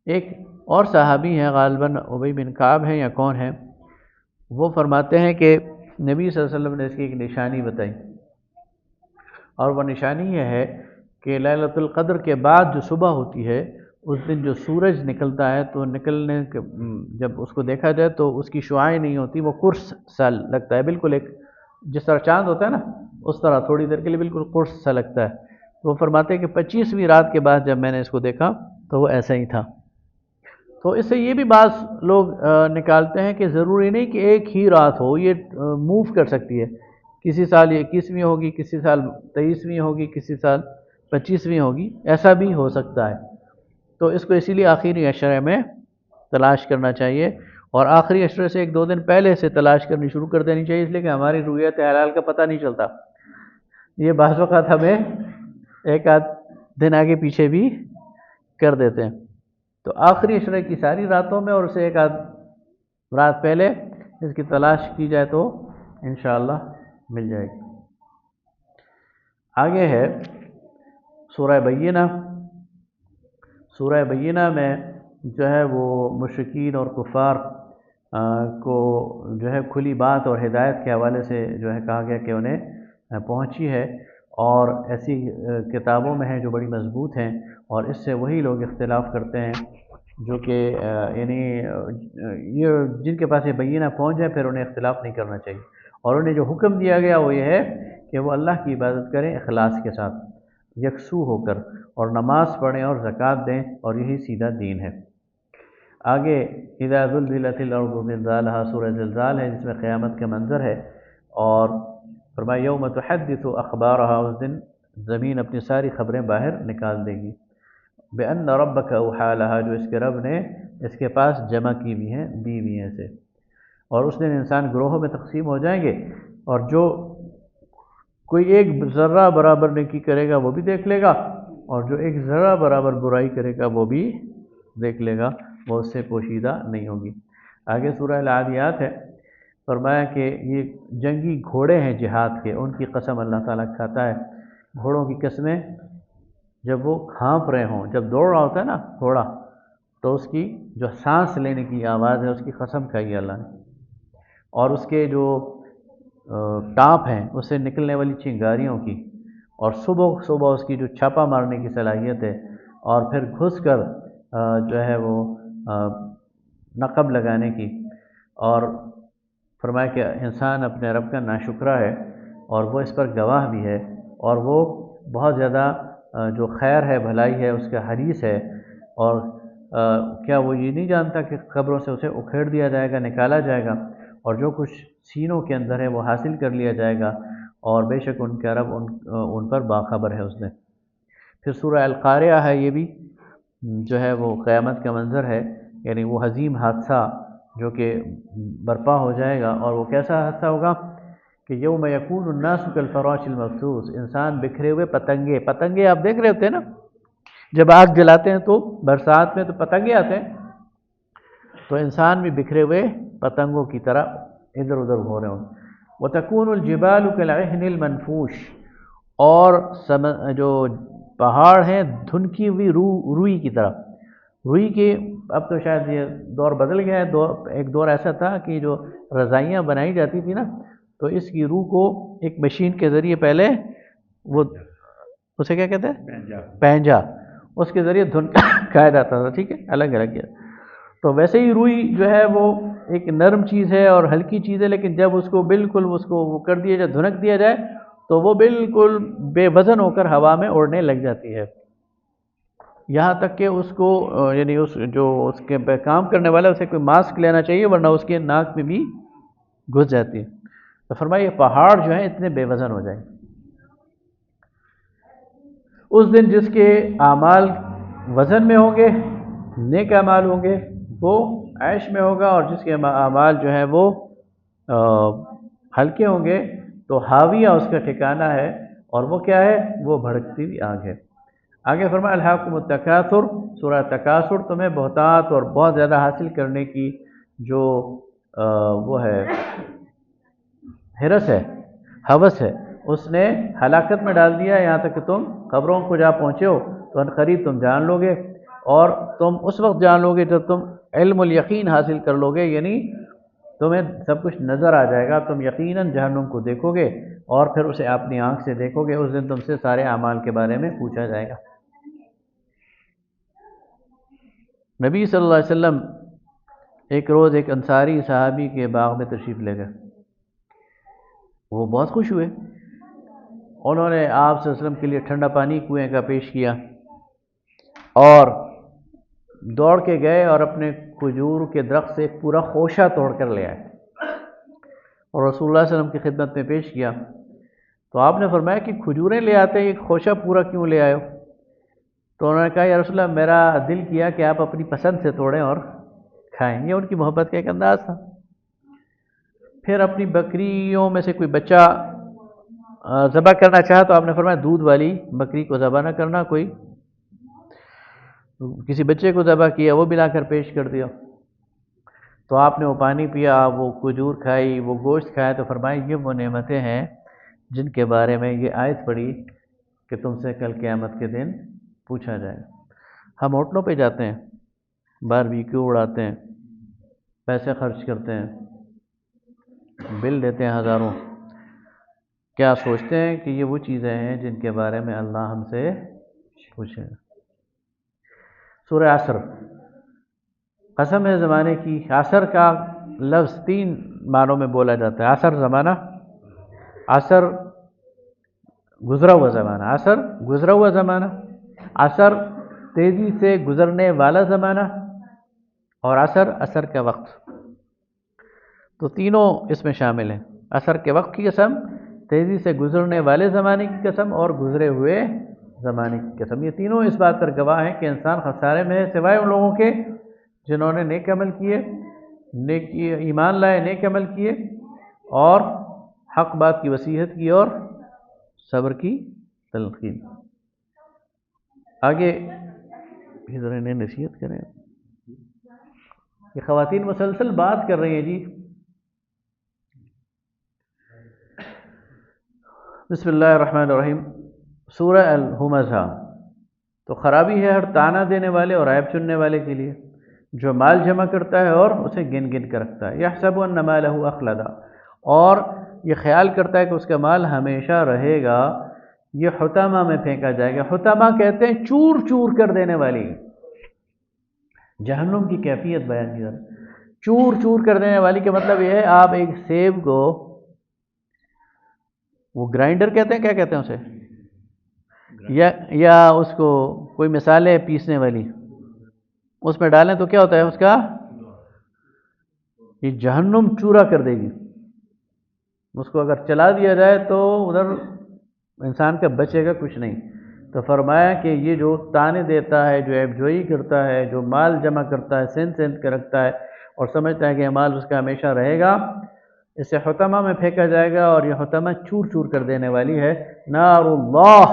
ایک اور صحابی ہیں، غالباً ابی بن کعب ہیں یا کون ہیں، وہ فرماتے ہیں کہ نبی صلی اللہ علیہ وسلم نے اس کی ایک نشانی بتائی، اور وہ نشانی یہ ہے کہ لیلۃ القدر کے بعد جو صبح ہوتی ہے اس دن جو سورج نکلتا ہے تو نکلنے کے جب اس کو دیکھا جائے تو اس کی شعاعیں نہیں ہوتی، وہ قرص سا لگتا ہے، بالکل ایک جس طرح چاند ہوتا ہے نا اس طرح تھوڑی دیر کے لیے بالکل قرص سا لگتا ہے۔ تو وہ فرماتے ہیں کہ 25ویں رات کے بعد جب میں نے اس کو دیکھا تو وہ ایسا ہی تھا۔ تو اس سے یہ بھی بعض لوگ نکالتے ہیں کہ ضروری نہیں کہ ایک ہی رات ہو، یہ موو کر سکتی ہے، کسی سال 21ویں ہوگی، کسی سال 23ویں ہوگی، کسی سال 25ویں ہوگی، ایسا بھی ہو سکتا ہے۔ تو اس کو اسی لیے آخری عشرے میں تلاش کرنا چاہیے، اور آخری عشرے سے 1-2 دن پہلے سے تلاش کرنی شروع کر دینی چاہیے، اس لیے کہ ہماری رویت حلال کا پتہ نہیں چلتا، یہ بعض اوقات ہمیں 1-8 دن آگے پیچھے بھی کر دیتے ہیں۔ تو آخری عشرے کی ساری راتوں میں اور اسے 1-8 رات پہلے اس کی تلاش کی جائے تو انشاءاللہ مل جائے گی۔ آگے ہے سورہ بینہ۔ سورہ بینہ میں جو ہے وہ مشرکین اور کفار کو جو ہے کھلی بات اور ہدایت کے حوالے سے جو ہے کہا گیا کہ انہیں پہنچی ہے، اور ایسی کتابوں میں ہیں جو بڑی مضبوط ہیں، اور اس سے وہی لوگ اختلاف کرتے ہیں جو کہ یعنی یہ جن کے پاس یہ بینہ پہنچ جائے پھر انہیں اختلاف نہیں کرنا چاہیے، اور انہیں جو حکم دیا گیا وہ یہ ہے کہ وہ اللہ کی عبادت کریں اخلاص کے ساتھ، یکسو ہو کر، اور نماز پڑھیں اور زکوٰۃ دیں، اور یہی سیدھا دین ہے۔ آگے اذا زلزلت الارض زلزالها سورہ زلزال ہے جس میں قیامت کا منظر ہے، اور فرمایا یوم تحدث اخبارها، اس دن زمین اپنی ساری خبریں باہر نکال دے گی، بأن ربک اوحی لها، جو اس کے رب نے اس کے پاس جمع کی ہوئی ہیں، دی ہوئی ہیں اسے، اور اس دن انسان گروہوں میں تقسیم ہو جائیں گے، اور جو کوئی ایک ذرہ برابر نیکی کرے گا وہ بھی دیکھ لے گا، اور جو ایک ذرہ برابر برائی کرے گا وہ بھی دیکھ لے گا، وہ اس سے پوشیدہ نہیں ہوگی۔ آگے سورہ العادیات ہے، فرمایا کہ یہ جنگی گھوڑے ہیں جہاد کے، ان کی قسم اللہ تعالیٰ کھاتا ہے، گھوڑوں کی قسمیں جب وہ کھانپ رہے ہوں، جب دوڑ رہا ہوتا ہے نا گھوڑا، تو اس کی جو سانس لینے کی آواز ہے اس کی قسم کھائی ہے اللہ نے، اور اس کے جو ٹانپ ہیں اس سے نکلنے والی چنگاریوں کی، اور صبح صبح اس کی جو چھاپا مارنے کی صلاحیت ہے، اور پھر گھس کر جو ہے وہ نقب لگانے کی، اور فرمایا کہ انسان اپنے رب کا ناشکرہ ہے اور وہ اس پر گواہ بھی ہے، اور وہ بہت زیادہ جو خیر ہے بھلائی ہے اس کا حریص ہے، اور کیا وہ یہ نہیں جانتا کہ قبروں سے اسے اکھیڑ دیا جائے گا، نکالا جائے گا، اور جو کچھ سینوں کے اندر ہے وہ حاصل کر لیا جائے گا، اور بے شک ان کا رب ان پر باخبر ہے اس نے۔ پھر سورہ القاریہ ہے، یہ بھی جو ہے وہ قیامت کا منظر ہے، یعنی وہ عظیم حادثہ جو کہ برپا ہو جائے گا، اور وہ کیسا حادثہ ہوگا کہ یوم یکون الناس کالفراش المبثوث، انسان بکھرے ہوئے پتنگے آپ دیکھ رہے ہوتے ہیں نا، جب آگ جلاتے ہیں تو برسات میں تو پتنگے آتے ہیں، تو انسان بھی بکھرے ہوئے پتنگوں کی طرح ادھر ادھر ہو رہے ہوں۔ وَتَكُونُ الْجِبَالُ كَالْعِهْنِ الْمَنْفُوشِ، اور جو پہاڑ ہیں دھنکی ہوئی روئی کی طرح، روئی کے اب تو شاید یہ دور بدل گیا ہے، ایک دور ایسا تھا کہ جو رضائیاں بنائی جاتی تھی نا، تو اس کی روح کو ایک مشین کے ذریعے پہلے وہ اسے کیا کہتے ہیں پینجا، اس کے ذریعے دھن کھایا جاتا تھا، ٹھیک ہے، الگ الگ کیا، تو ویسے ہی روئی جو ہے وہ ایک نرم چیز ہے اور ہلکی چیز ہے، لیکن جب اس کو بالکل اس کو وہ کر دیا جائے، دھنک دیا جائے، تو وہ بالکل بے وزن ہو کر ہوا میں اڑنے لگ جاتی ہے، یہاں تک کہ اس کو یعنی اس کے پہ کام کرنے والا اسے کوئی ماسک لینا چاہیے ورنہ اس کے ناک میں بھی گھس جاتی ہے۔ تو فرمائیے پہاڑ جو ہیں اتنے بے وزن ہو جائیں اس دن، جس کے اعمال وزن میں ہوں گے، نیک اعمال ہوں گے، وہ عیش میں ہوگا، اور جس کے اعمال جو ہیں وہ ہلکے ہوں گے تو حاویہ اس کا ٹھکانہ ہے، اور وہ کیا ہے، وہ بھڑکتی ہوئی آگ ہے۔ آگے فرمایا الہاکم التکاثر، سورہ تکاثر، تمہیں بہتات اور بہت زیادہ حاصل کرنے کی جو وہ ہے ہرس ہے، ہوس ہے، اس نے ہلاکت میں ڈال دیا، یہاں تک کہ تم قبروں کو جا پہنچے ہو تو عنقریب تم جان لو گے، اور تم اس وقت جان لو گے جب تم علم الیقین حاصل کر لو گے، یعنی تمہیں سب کچھ نظر آ جائے گا، تم یقیناً جہنم کو دیکھو گے اور پھر اسے اپنی آنکھ سے دیکھو گے، اس دن تم سے سارے اعمال کے بارے میں پوچھا جائے گا۔ نبی صلی اللہ علیہ وسلم ایک روز ایک انصاری صحابی کے باغ میں تشریف لے گئے، وہ بہت خوش ہوئے، انہوں نے آپ صلی اللہ علیہ وسلم کے لیے ٹھنڈا پانی کنویں کا پیش کیا، اور دوڑ کے گئے اور اپنے کھجور کے درخت سے ایک پورا خوشہ توڑ کر لے آئے اور رسول اللہ صلی اللہ علیہ وسلم کی خدمت میں پیش کیا، تو آپ نے فرمایا کہ کھجوریں لے آتے ہیں، ایک خوشہ پورا کیوں لے آئے ہو؟ تو انہوں نے کہا یا رسول اللہ میرا دل کیا کہ آپ اپنی پسند سے توڑیں اور کھائیں، یہ ان کی محبت کا ایک انداز تھا۔ پھر اپنی بکریوں میں سے کوئی بچہ ذبح کرنا چاہا تو آپ نے فرمایا دودھ والی بکری کو ذبح نہ کرنا، کوئی کسی بچے کو ذبح کیا وہ بھی لا کر پیش کر دیا، تو آپ نے وہ پانی پیا، وہ کھجور کھائی، وہ گوشت کھایا، تو فرمایا یہ وہ نعمتیں ہیں جن کے بارے میں یہ آیت پڑھی کہ تم سے کل قیامت کے دن پوچھا جائے گا۔ ہم ہوٹلوں پہ جاتے ہیں، باربیکیو اڑاتے ہیں، پیسے خرچ کرتے ہیں، بل دیتے ہیں ہزاروں، کیا سوچتے ہیں کہ یہ وہ چیزیں ہیں جن کے بارے میں اللہ ہم سے پوچھے گا؟ سورہ عصر، قسم ہے زمانے کی، عصر کا لفظ 3 معنوں میں بولا جاتا ہے، عصر زمانہ، عصر گزرا ہوا زمانہ، عصر گزرا ہوا زمانہ، عصر تیزی سے گزرنے والا زمانہ، اور عصر کا وقت، تو تینوں اس میں شامل ہیں۔ عصر کے وقت کی قسم، تیزی سے گزرنے والے زمانے کی قسم، اور گزرے ہوئے زمانے کی قسم۔ یہ تینوں اس بات پر گواہ ہیں کہ انسان خسارے میں ہے، سوائے ان لوگوں کے جنہوں نے نیک عمل کیے، ایمان لائے، نیک عمل کیے، اور حق بات کی وصیحت کی اور صبر کی تلقین۔ آگے ذرا انہیں نصیحت کریں۔ یہ خواتین مسلسل بات کر رہی ہیں جی۔ بسم اللہ الرحمن الرحیم۔ سورہ الہمزہ تو خرابی ہے ہر طعنہ دینے والے اور عیب چننے والے کے لیے، جو مال جمع کرتا ہے اور اسے گن گن کر رکھتا ہے۔ یحسب ان مالہ اخلدا، اور یہ خیال کرتا ہے کہ اس کا مال ہمیشہ رہے گا، یہ حطامہ میں پھینکا جائے گا۔ حطامہ کہتے ہیں چور چور کر دینے والی، جہنم کی کیفیت بیان کی جاتی ہے۔ چور چور کر دینے والی کا مطلب یہ ہے، آپ ایک سیب کو، وہ گرائنڈر کہتے ہیں، کیا کہتے ہیں اسے، یا اس کو کوئی مثال ہے پیسنے والی، اس میں ڈالیں تو کیا ہوتا ہے اس کا، یہ جہنم چورا کر دے گی۔ اس کو اگر چلا دیا جائے تو ادھر انسان کا بچے گا کچھ نہیں۔ تو فرمایا کہ یہ جو طعنے دیتا ہے، جو عیب جوئی کرتا ہے، جو مال جمع کرتا ہے، سین سین کے رکھتا ہے اور سمجھتا ہے کہ یہ مال اس کا ہمیشہ رہے گا، اسے حطمہ میں پھینکا جائے گا، اور یہ حطمہ چور چور کر دینے والی ہے۔ نار اللہ،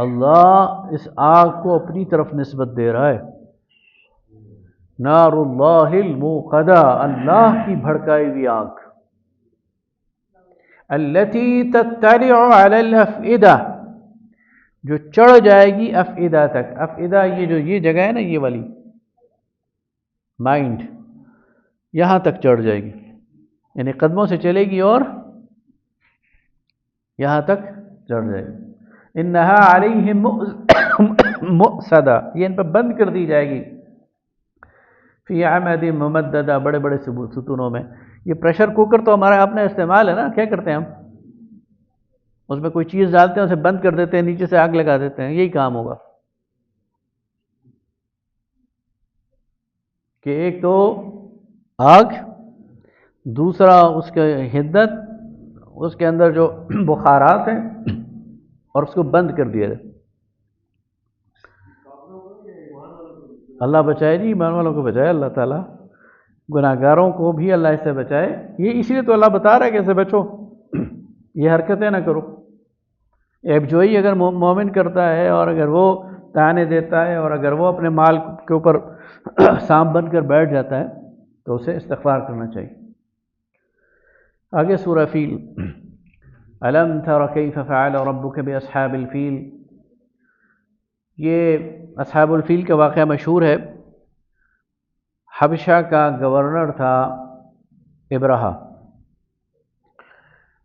اللہ اس آگ کو اپنی طرف نسبت دے رہا ہے۔ نار اللہ الموقدہ، اللہ کی بھڑکائی ہوئی آگ۔ التی تطلع علی الافئدہ، جو چڑھ جائے گی افئدہ تک۔ افئدہ یہ جگہ ہے نا، یہ والی مائنڈ، یہاں تک چڑھ جائے گی، یعنی قدموں سے چلے گی اور یہاں تک چڑھ جائے گی۔ انہا علیہم مؤصدہ، یہ ان پر بند کر دی جائے گی۔ فی عمد ممددہ، بڑے بڑے ستونوں میں۔ یہ پریشر کوکر تو ہمارا اپنا استعمال ہے نا، کیا کرتے ہیں ہم، اس میں کوئی چیز ڈالتے ہیں، اسے بند کر دیتے ہیں، نیچے سے آگ لگا دیتے ہیں، یہی کام ہوگا کہ ایک تو آگ، دوسرا اس کے حدت، اس کے اندر جو بخارات ہیں، اور اس کو بند کر دیا جائے۔ اللہ بچائے جی، ایمان والوں کو بچائے اللہ تعالیٰ، گناہ گاروں کو بھی اللہ اس سے بچائے۔ یہ اس لیے تو اللہ بتا رہا ہے کہ اسے بچو، یہ حرکتیں نہ کرو۔ عیب جوئی اگر مومن کرتا ہے، اور اگر وہ طعنے دیتا ہے، اور اگر وہ اپنے مال کے اوپر سانپ بن کر بیٹھ جاتا ہے، تو اسے استغفار کرنا چاہیے۔ آگے سورہ فیل۔ الم تر کیف فعل ربک باصحاب الفیل، یہ اصحاب الفیل کا واقعہ مشہور ہے۔ حبشہ کا گورنر تھا ابرہہ،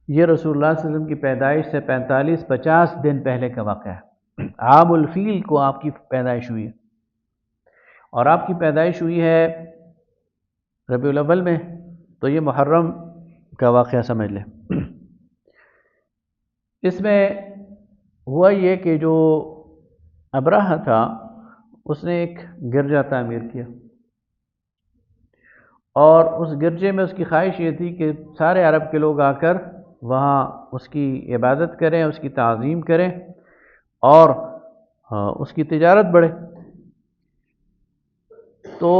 یہ رسول اللہ صلی اللہ علیہ وسلم کی پیدائش سے 45-50 دن پہلے کا واقعہ ہے۔ عام الفیل کو آپ کی پیدائش ہوئی ہے، اور آپ کی پیدائش ہوئی ہے ربیع الاول میں، تو یہ محرم کا واقعہ سمجھ لیں۔ اس میں ہوا یہ کہ جو ابرہہ تھا، اس نے ایک گرجا تعمیر کیا، اور اس گرجے میں اس کی خواہش یہ تھی کہ سارے عرب کے لوگ آ کر وہاں اس کی عبادت کریں، اس کی تعظیم کریں، اور اس کی تجارت بڑھے۔ تو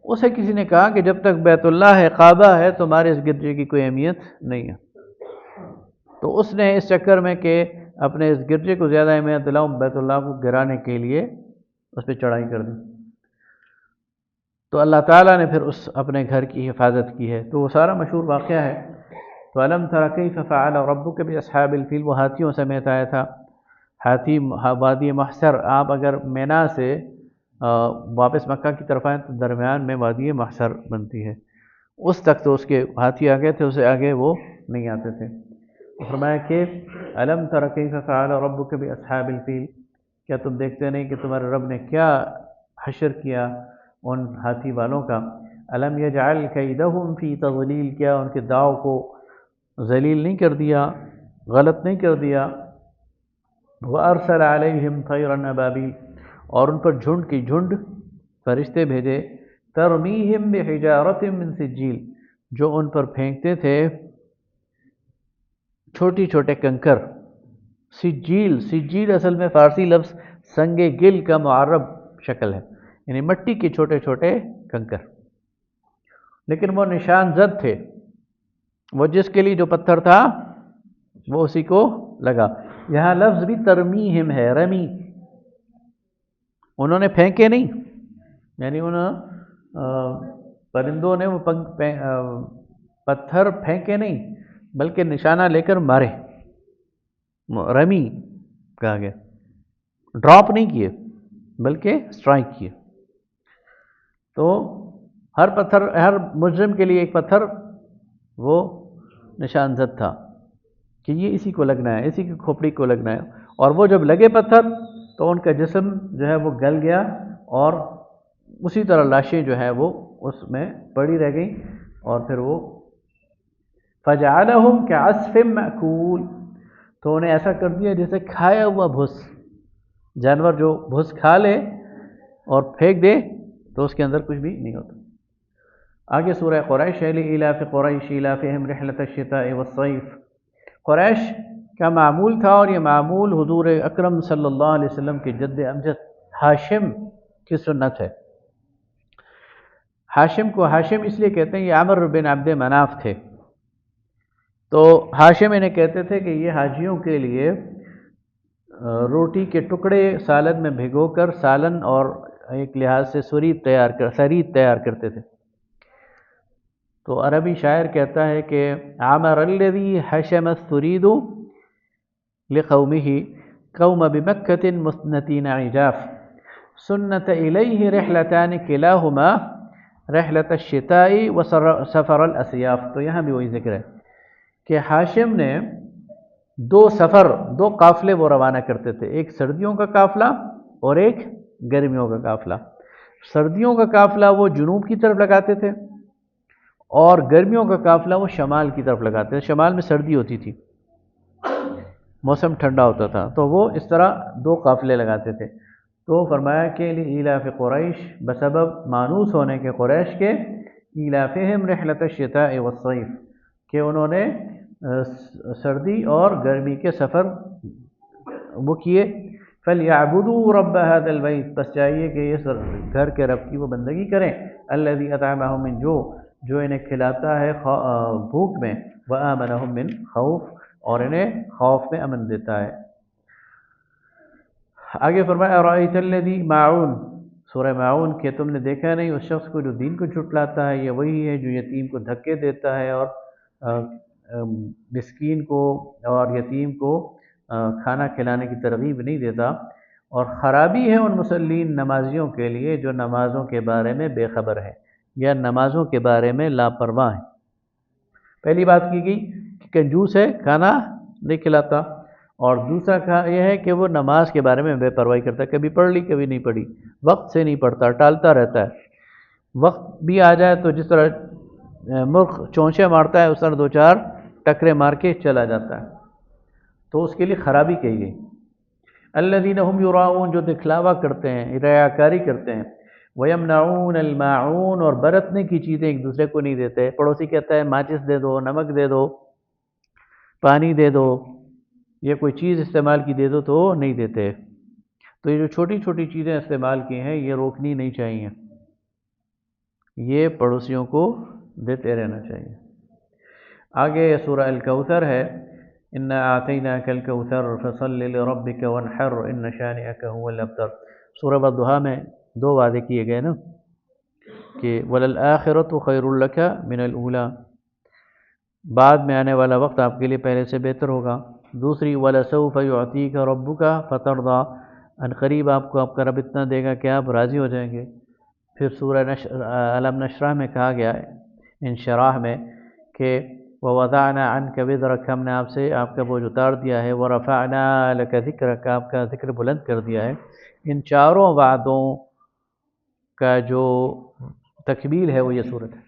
اسے کسی نے کہا کہ جب تک بیت اللہ ہے، کعبہ ہے، تمہارے اس گرجے کی کوئی اہمیت نہیں ہے۔ تو اس نے اس چکر میں کہ اپنے اس گرجے کو زیادہ اہمیت دلاؤں، بیت اللہ کو گرانے کے لیے اس پہ چڑھائی کر دی۔ تو اللہ تعالیٰ نے پھر اس اپنے گھر کی حفاظت کی ہے، تو وہ سارا مشہور واقعہ ہے۔ تو الم تر کیف فعل ربک باصحاب الفیل، وہ ہاتھیوں سمیت آیا تھا۔ ہاتھی وادی محشر، آپ اگر مینا سے واپس مکہ کی طرف آئیں تو درمیان میں وادی محشر بنتی ہے، اس تک تو اس کے ہاتھی آ گئے تھے، اسے آگے وہ نہیں آتے تھے۔ فرمایا کہ الم تر کیف فعل ربک باصحاب الفیل، کیا تم دیکھتے نہیں کہ تمہارے رب نے کیا حشر کیا ان ہاتھی والوں کا۔ الم یجعل کیدہم فی تضلیل، کیا ان کے داؤ کو ذلیل نہیں کر دیا، غلط نہیں کر دیا۔ وارسل علیہم طیرا ابابیل، اور ان پر جھنڈ کی جھنڈ فرشتے بھیجے ترمیہم بحجارۃ من سجیل، جو ان پر پھینکتے تھے چھوٹی چھوٹے کنکر. سجیل، سجیل اصل میں فارسی لفظ سنگ گل کا معرب شکل ہے، یعنی مٹی کے چھوٹے چھوٹے کنکر، لیکن وہ نشان زد تھے. وہ جس کے لیے جو پتھر تھا وہ اسی کو لگا. یہاں لفظ بھی ترمیہم ہے، رمی. انہوں نے پھینکے نہیں، یعنی پرندوں نے وہ پتھر پھینکے نہیں، بلکہ نشانہ لے کر مارے. رمی کہا گیا، ڈراپ نہیں کیے بلکہ اسٹرائک کیے. تو ہر پتھر، ہر مجرم کے لیے ایک پتھر وہ نشان زد تھا کہ یہ اسی کو لگنا ہے، اسی کی کھوپڑی کو لگنا ہے. اور وہ جب لگے پتھر تو ان کا جسم جو ہے وہ گل گیا، اور اسی طرح لاشیں جو ہے وہ اس میں پڑی رہ گئیں. اور پھر وہ فَجَعَلَهُمْ كَعَصْفٍ مَأْكُولٍ، تو انہیں ایسا کر دیا جیسے کھایا ہوا بھس. جانور جو بھس کھا لے اور پھینک دے تو اس کے اندر کچھ بھی نہیں ہوتا. آگے سورہ قریش ہے، لِإِيلَافِ قُرَيْشٍ إِيلَافِهِمْ رِحْلَةَ الشِّتَاءِ وَالصَّيْفِ. قریش کا معمول تھا، اور یہ معمول حضور اکرم صلی اللہ علیہ وسلم کے جد امجد ہاشم کی سنت ہے. ہاشم کو ہاشم اس لیے کہتے ہیں، یہ عمرو بن عبد مناف تھے. تو ہاشم انہیں کہتے تھے کہ یہ حاجیوں کے لیے روٹی کے ٹکڑے سالن میں بھگو کر سالن اور ایک لحاظ سے سرید تیار کرتے تھے. تو عربی شاعر کہتا ہے کہ عمر الذی حشم الثرید لقومه قوم بمکة مثنتین عجاف سنت الیہ رحلتان کلاہما رحلت الشتاء وسفر الاسیاف. تو یہاں بھی وہی ذکر ہے کہ ہاشم نے دو قافلے وہ روانہ کرتے تھے، ایک سردیوں کا قافلہ اور ایک گرمیوں کا قافلہ. سردیوں کا قافلہ وہ جنوب کی طرف لگاتے تھے، اور گرمیوں کا قافلہ وہ شمال کی طرف لگاتے تھے. شمال میں سردی ہوتی تھی، موسم ٹھنڈا ہوتا تھا، تو وہ اس طرح دو قافلے لگاتے تھے. تو فرمایا کہ لإیلاف قریش، بسبب مانوس ہونے کے قریش کے، ایلافہم رحلۃ الشتاء والصیف، کہ انہوں نے سردی اور گرمی کے سفر وہ کیے. فَلْيَعْبُدُوا رَبَّ هَذَا الْبَيْتِ، بس چاہیے کہ یہ گھر کے رب کی وہ بندگی کریں. الَّذِي أَطْعَمَهُم مِّن جُوع، جو انہیں کھلاتا ہے بھوک میں، وَآمَنَهُم مِّن خَوْف، اور انہیں خوف میں امن دیتا ہے. آگے فرمایا أَرَأَيْتَ الَّذِي مَاعُونَ، سورہ معون کہ تم نے دیکھا نہیں اس شخص کو جو دین کو جھٹلاتا ہے. یہ وہی ہے جو یتیم کو دھکے دیتا ہے اور مسکین کو اور یتیم کو کھانا کھلانے کی ترغیب نہیں دیتا. اور خرابی ہے ان مسلین نمازیوں کے لیے جو نمازوں کے بارے میں بے خبر ہے یا نمازوں کے بارے میں لاپرواہ ہیں. پہلی بات کی گئی کہ کنجوس ہے، کھانا نہیں کھلاتا، اور دوسرا یہ ہے کہ وہ نماز کے بارے میں بے پرواہی کرتا ہے. کبھی پڑھ لی کبھی نہیں پڑھی، وقت سے نہیں پڑھتا، ٹالتا رہتا ہے. وقت بھی آ جائے تو جس طرح مرغ چونچے مارتا ہے اس طرح دو چار ٹکرے مار کے چلا جاتا ہے. تو اس کے لیے خرابی کہی گئی. الذین هم یراؤون، جو دکھلاوا کرتے ہیں، ریاکاری کرتے ہیں. ویمنعون الماعون، اور برتنے کی چیزیں ایک دوسرے کو نہیں دیتے. پڑوسی کہتا ہے ماچس دے دو، نمک دے دو، پانی دے دو، یہ کوئی چیز استعمال کی دے دو تو نہیں دیتے. تو یہ جو چھوٹی چھوٹی چیزیں استعمال کی ہیں یہ روکنی نہیں چاہیے، یہ پڑوسیوں کو دیتے رہنا چاہیے. آگے سورہ الکوثر ہے، انا اعطیناک الکوثر فصل لربک وانحر ان شانئک هو الابتر. سورہ والضحیٰ میں دو وعدے کیے گئے نا، کہ وللآخرۃ خیر لک من الاولی، بعد میں آنے والا وقت آپ کے لیے پہلے سے بہتر ہوگا. دوسری وَلَسَوْفَ يُعْطِيكَ رَبُّكَ فَتَرْضَىٰ، ان قریب آپ کو آپ کا رب اتنا دے گا کہ آپ راضی ہو جائیں گے. پھر سورہ الم نشرح میں کہا گیا ہے، انشراح میں، کہ وَوَضَعْنَا عَنْكَ وِزْرَكَ، ہم نے آپ سے آپ کا بوجھ اتار دیا ہے. وَرَفَعْنَا لَكَ ذِكْرَكَ، آپ کا ذکر بلند کر دیا ہے. ان چاروں وعدوں کا جو تکمیل ہے وہ یہ صورت ہے.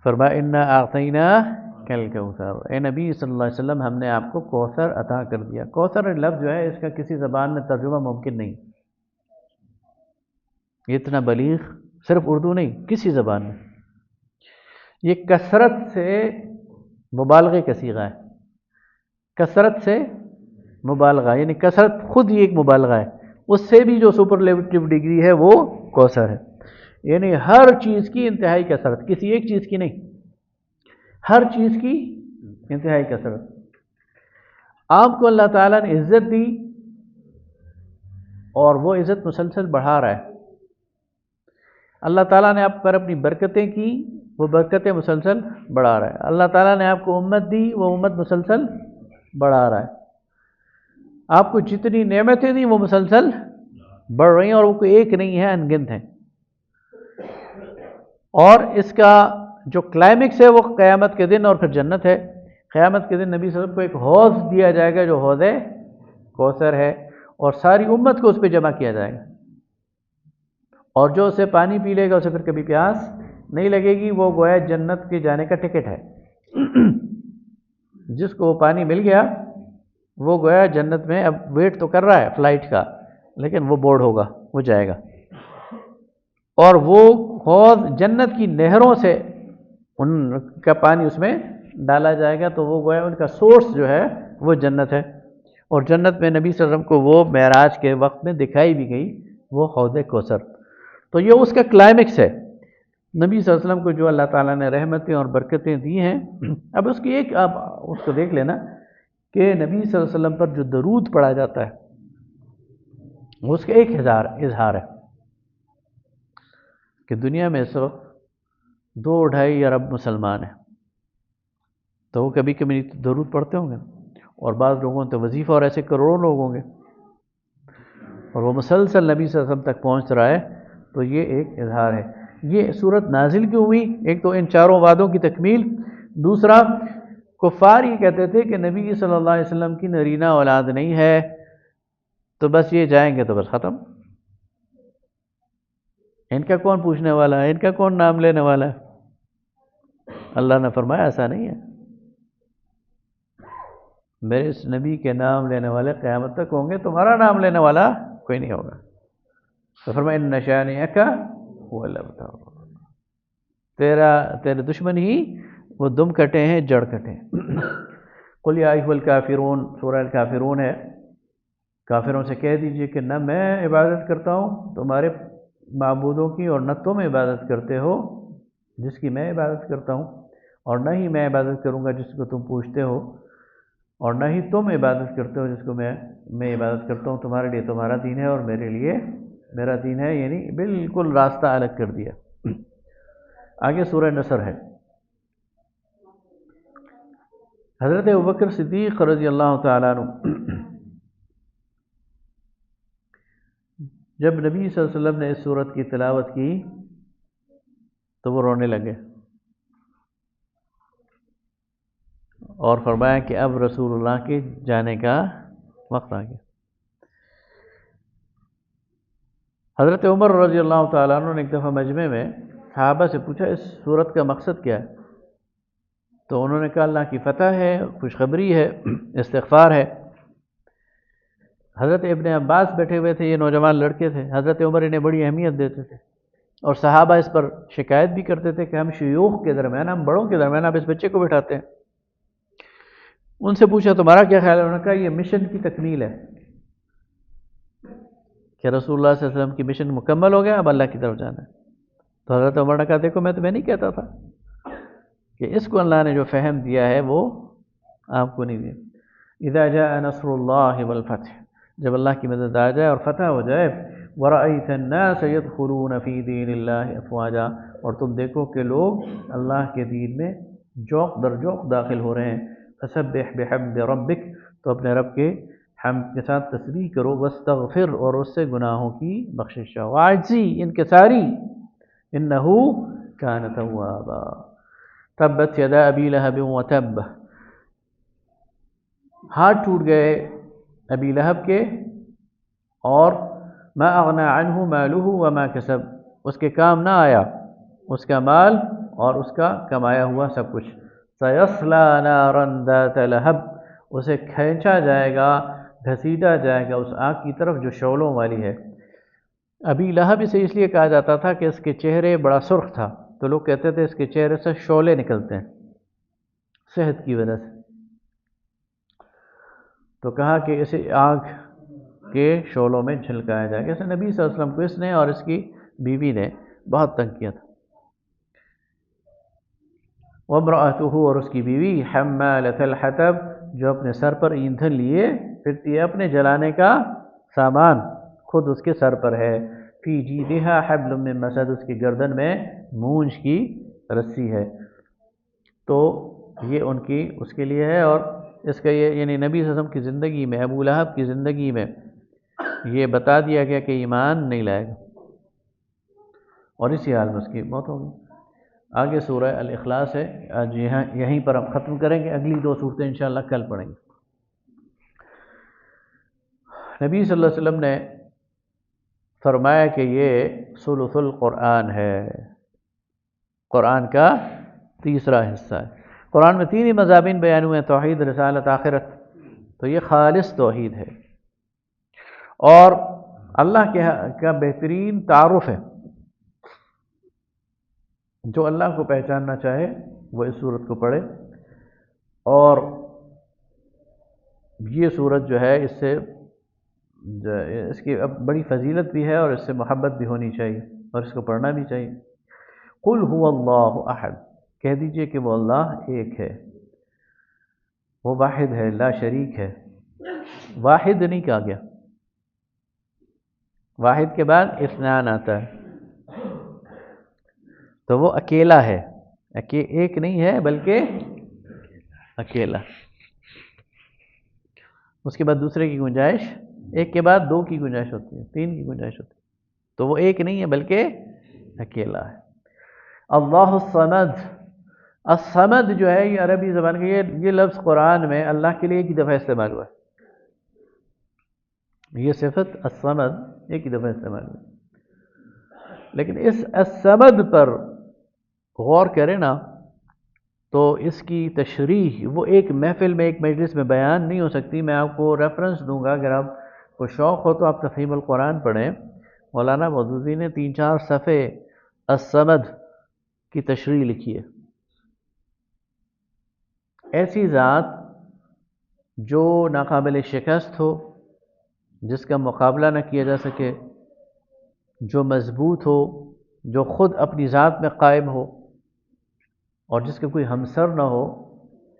فرمایا انا اعطیناک الکوثر، اے نبی صلی اللہ علیہ وسلم ہم نے آپ کو کوثر عطا کر دیا. کوثر لفظ جو ہے اس کا کسی زبان میں ترجمہ ممکن نہیں. یہ اتنا بلیغ، صرف اردو نہیں کسی زبان میں، یہ کثرت سے مبالغے کا صیغہ ہے، کثرت سے مبالغہ، یعنی کثرت خود ہی ایک مبالغہ ہے، اس سے بھی جو سپرلیٹو ڈگری ہے وہ کوثر ہے، یعنی ہر چیز کی انتہائی کثرت، کسی ایک چیز کی نہیں، ہر چیز کی انتہائی کثرت۔ آپ کو اللہ تعالیٰ نے عزت دی اور وہ عزت مسلسل بڑھا رہا ہے، اللہ تعالیٰ نے آپ پر اپنی برکتیں کی، وہ برکتیں مسلسل بڑھا رہا ہے، اللہ تعالیٰ نے آپ کو امت دی، وہ امت مسلسل بڑھا رہا ہے، آپ کو جتنی نعمتیں دی وہ مسلسل بڑھ رہی ہیں، اور وہ کوئی ایک نہیں ہے، انگنت ہیں، اور اس کا جو کلائمیکس ہے وہ قیامت کے دن اور پھر جنت ہے۔ قیامت کے دن نبی صلی اللہ علیہ وسلم کو ایک حوض دیا جائے گا جو حوض کوثر ہے، اور ساری امت کو اس پہ جمع کیا جائے گا، اور جو اسے پانی پی لے گا اسے پھر کبھی پیاس نہیں لگے گی، وہ گویا جنت کے جانے کا ٹکٹ ہے۔ جس کو وہ پانی مل گیا وہ گویا جنت میں، اب ویٹ تو کر رہا ہے فلائٹ کا، لیکن وہ بورڈ ہوگا، وہ جائے گا، اور وہ حوض جنت کی نہروں سے ان کا پانی اس میں ڈالا جائے گا، تو وہ گویا ان کا سورس جو ہے وہ جنت ہے، اور جنت میں نبی صلی اللہ علیہ وسلم کو وہ معراج کے وقت میں دکھائی بھی گئی وہ حوض کوثر، تو یہ اس کا کلائمیکس ہے۔ نبی صلی اللہ علیہ وسلم کو جو اللہ تعالیٰ نے رحمتیں اور برکتیں دی ہیں، اب اس کی ایک آپ اس کو دیکھ لینا کہ نبی صلی اللہ علیہ وسلم پر جو درود پڑھا جاتا ہے وہ اس کا ایک اظہار ہے کہ دنیا میں اس وقت 2-2.5 ارب مسلمان ہیں، تو وہ کبھی کبھی درود پڑھتے ہوں گے، اور بعض لوگوں تو وظیفہ، اور ایسے کروڑوں لوگ ہوں گے، اور وہ مسلسل نبی صلی اللہ علیہ وسلم تک پہنچ رہا ہے، تو یہ ایک اظہار ہے۔ یہ صورت نازل کیوں ہوئی؟ ایک تو ان چاروں وعدوں کی تکمیل، دوسرا کفار یہ کہتے تھے کہ نبی صلی اللہ علیہ وسلم کی نرینہ اولاد نہیں ہے، تو بس یہ جائیں گے تو بس ختم، ان کا کون پوچھنے والا ہے، ان کا کون نام لینے والا ہے؟ اللہ نے فرمایا ایسا نہیں ہے، میرے اس نبی کے نام لینے والے قیامت تک ہوں گے، تمہارا نام لینے والا کوئی نہیں ہوگا۔ تو فرمایا ان شانئک هو الابتر، تیرے دشمن ہی وہ دم کٹے ہیں، جڑ کٹے ہیں۔ قل یا ایھا الکافرون، سورہ الکافرون ہے، کافروں سے کہہ دیجئے کہ نہ میں عبادت کرتا ہوں تمہارے معبودوں کی، اور نہ تم عبادت کرتے ہو جس کی میں عبادت کرتا ہوں، اور نہ ہی میں عبادت کروں گا جس کو تم پوچھتے ہو، اور نہ ہی تم عبادت کرتے ہو جس کو میں عبادت کرتا ہوں، تمہارے لیے تمہارا دین ہے اور میرے لیے میرا دین ہے، یعنی بالکل راستہ الگ کر دیا۔ آگے سورہ نصر ہے۔ حضرت ابوبکر صدیق رضی اللہ تعالیٰ عنہ جب نبی صلی اللہ علیہ وسلم نے اس سورت کی تلاوت کی تو وہ رونے لگے، اور فرمایا کہ اب رسول اللہ کے جانے کا وقت آ گیا۔ حضرت عمر رضی اللہ تعالیٰ عنہ نے ایک دفعہ مجمع میں صحابہ سے پوچھا اس سورت کا مقصد کیا ہے، تو انہوں نے کہا اللہ کی فتح ہے، خوشخبری ہے، استغفار ہے۔ حضرت ابن عباس بیٹھے ہوئے تھے، یہ نوجوان لڑکے تھے، حضرت عمر انہیں بڑی اہمیت دیتے تھے، اور صحابہ اس پر شکایت بھی کرتے تھے کہ ہم شیوخ کے درمیان، ہم بڑوں کے درمیان آپ اس بچے کو بٹھاتے ہیں۔ ان سے پوچھا تمہارا کیا خیال ہے؟ انہوں نے کہا یہ مشن کی تکمیل ہے کہ رسول اللہ صلی اللہ علیہ وسلم کی مشن مکمل ہو گیا، اب اللہ کی طرف جانا ہے۔ تو حضرت عمر نے کہا دیکھو میں تمہیں نہیں کہتا تھا کہ اس کو اللہ نے جو فہم دیا ہے وہ آپ کو نہیں دیا۔ اذا جاء نصر اللہ والفتح، جب اللہ کی مدد آ جائے اور فتح ہو جائے، ورأیت الناس يدخلون فی دین اللہ افواجا، اور تم دیکھو کہ لوگ اللہ کے دین میں جوق در جوق داخل ہو رہے ہیں، فسبح بحمد ربک، تو اپنے رب کے حمد کے ساتھ تسبیح کرو، واستغفر، اور اس سے گناہوں کی بخشش چاہو، عاجزی انکساری، انہ کان توابا، تبت یدا ابی لہب وتب، ہاتھ ٹوٹ گئے ابی لہب کے، اور ما اغنى عنہ مالہ وما کسب، اس کے کام نہ آیا اس کا مال اور اس کا کمایا ہوا سب کچھ، سیصلی نارا ذات لہب، اسے کھینچا جائے گا، گھسیٹا جائے گا اس آگ کی طرف جو شعلوں والی ہے، ابی لہب اسے اس لیے کہا جاتا تھا کہ اس کے چہرے بڑا سرخ تھا، تو لوگ کہتے تھے اس کے چہرے سے شعلے نکلتے ہیں صحت کی وجہ سے، تو کہا کہ اسے آگ کے شعلوں میں جھلکایا جائے گا۔ اسے نبی صلی اللہ علیہ وسلم کو اس نے اور اس کی بیوی نے بہت تنگ کیا تھا۔ وامرأته، اور اس کی بیوی، حمالۃ الحطب، جو اپنے سر پر ایندھن لیے پھرتی ہے، اپنے جلانے کا سامان خود اس کے سر پر ہے، فی جیدہا حبل من مسد، اس کی گردن میں مونج کی رسی ہے، تو یہ ان کی اس کے لیے ہے۔ اور اس کا یہ یعنی نبی صلی اللہ علیہ وسلم کی زندگی میں، ابو لہب کی زندگی میں یہ بتا دیا گیا کہ ایمان نہیں لائے گا، اور اسی حال میں اس کی موت ہوگی۔ آگے سورہ الاخلاص ہے، آج یہیں پر ہم ختم کریں گے، اگلی دو صورتیں انشاءاللہ کل پڑھیں گے۔ نبی صلی اللہ علیہ وسلم نے فرمایا کہ یہ ثلث القرآن ہے، قرآن کا تیسرا حصہ ہے۔ قرآن میں تین ہی مضامین بیان ہوئے ہیں، توحید، رسالت، آخرت، تو یہ خالص توحید ہے، اور اللہ کا بہترین تعارف ہے۔ جو اللہ کو پہچاننا چاہے وہ اس صورت کو پڑھے، اور یہ صورت جو ہے اس کی اب بڑی فضیلت بھی ہے، اور اس سے محبت بھی ہونی چاہیے، اور اس کو پڑھنا بھی چاہیے۔ قل هو اللہ احد، کہہ دیجئے کہ وہ اللہ ایک ہے، وہ واحد ہے، لا شریک ہے۔ واحد نہیں کہا گیا، واحد کے بعد اثنان آتا ہے، تو وہ اکیلا ہے، ایک نہیں ہے بلکہ اکیلا۔ اس کے بعد دوسرے کی گنجائش، ایک کے بعد دو کی گنجائش ہوتی ہے، تین کی گنجائش ہوتی ہے، تو وہ ایک نہیں ہے بلکہ اکیلا ہے۔ اللہ الصمد، الصمد جو ہے یہ عربی زبان کا یہ لفظ قرآن میں اللہ کے لیے ایک ہی دفعہ استعمال ہوا ہے، یہ صفت الصمد ایک ہی دفعہ استعمال ہوئی، لیکن اس الصمد پر غور کریں نا تو اس کی تشریح وہ ایک محفل میں، ایک مجلس میں بیان نہیں ہو سکتی۔ میں آپ کو ریفرنس دوں گا، اگر آپ کو شوق ہو تو آپ تفہیم القرآن پڑھیں، مولانا مودودی نے 3-4 صفحے الصمد کی تشریح لکھی ہے۔ ایسی ذات جو ناقابل شکست ہو، جس کا مقابلہ نہ کیا جا سکے، جو مضبوط ہو، جو خود اپنی ذات میں قائم ہو، اور جس کا کوئی ہمسر نہ ہو،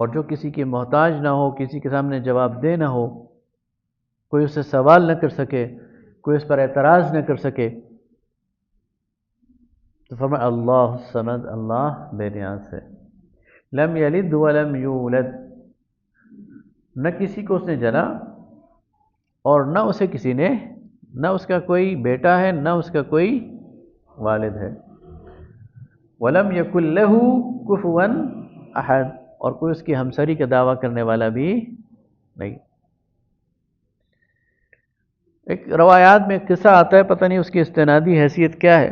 اور جو کسی کے محتاج نہ ہو، کسی کے سامنے جواب دہ نہ ہو، کوئی اس سے سوال نہ کر سکے، کوئی اس پر اعتراض نہ کر سکے، تو فرمایا اللہ الصمد، اللہ بے نیاز ہے، لم یلد ولم یولد، نہ کسی کو اس نے جنا اور نہ اسے کسی نے، نہ اس کا کوئی بیٹا ہے، نہ اس کا کوئی والد ہے، وَلَمْ يَكُنْ لَهُ كُفُوًا أَحَدٌ، اور کوئی اس کی ہمسری کا دعویٰ کرنے والا بھی نہیں۔ ایک روایات میں قصہ آتا ہے، پتہ نہیں اس کی استنادی حیثیت کیا ہے،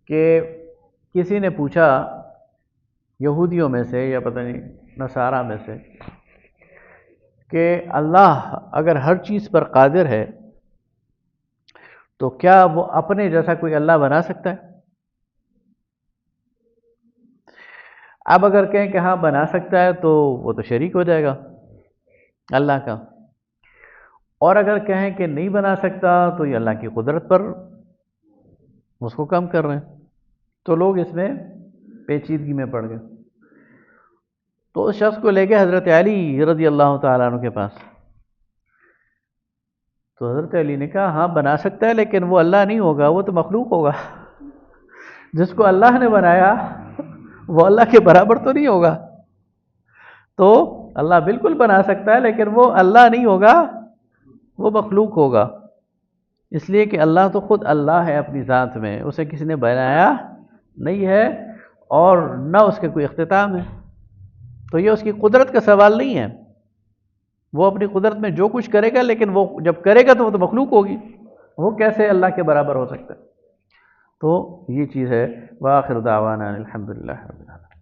کہ کسی نے پوچھا یہودیوں میں سے یا پتہ نہیں نصارہ میں سے کہ اللہ اگر ہر چیز پر قادر ہے تو کیا وہ اپنے جیسا کوئی اللہ بنا سکتا ہے؟ اب اگر کہیں کہ ہاں بنا سکتا ہے تو وہ تو شریک ہو جائے گا اللہ کا، اور اگر کہیں کہ نہیں بنا سکتا تو یہ اللہ کی قدرت پر اس کو کم کر رہے ہیں، تو لوگ اس میں پیچیدگی میں پڑ گئے، تو اس شخص کو لے گئے حضرت علی رضی اللہ تعالیٰ عنہ کے پاس، تو حضرت علی نے کہا ہاں بنا سکتا ہے، لیکن وہ اللہ نہیں ہوگا، وہ تو مخلوق ہوگا، جس کو اللہ نے بنایا وہ اللہ کے برابر تو نہیں ہوگا، تو اللہ بالکل بنا سکتا ہے لیکن وہ اللہ نہیں ہوگا، وہ مخلوق ہوگا، اس لیے کہ اللہ تو خود اللہ ہے اپنی ذات میں، اسے کسی نے بنایا نہیں ہے اور نہ اس کے کوئی اختتام ہے، تو یہ اس کی قدرت کا سوال نہیں ہے، وہ اپنی قدرت میں جو کچھ کرے گا، لیکن وہ جب کرے گا تو وہ تو مخلوق ہوگی، وہ کیسے اللہ کے برابر ہو سکتا ہے؟ تو یہ چیز ہے۔ وآخر دعوانا الحمدللہ رب العالمین۔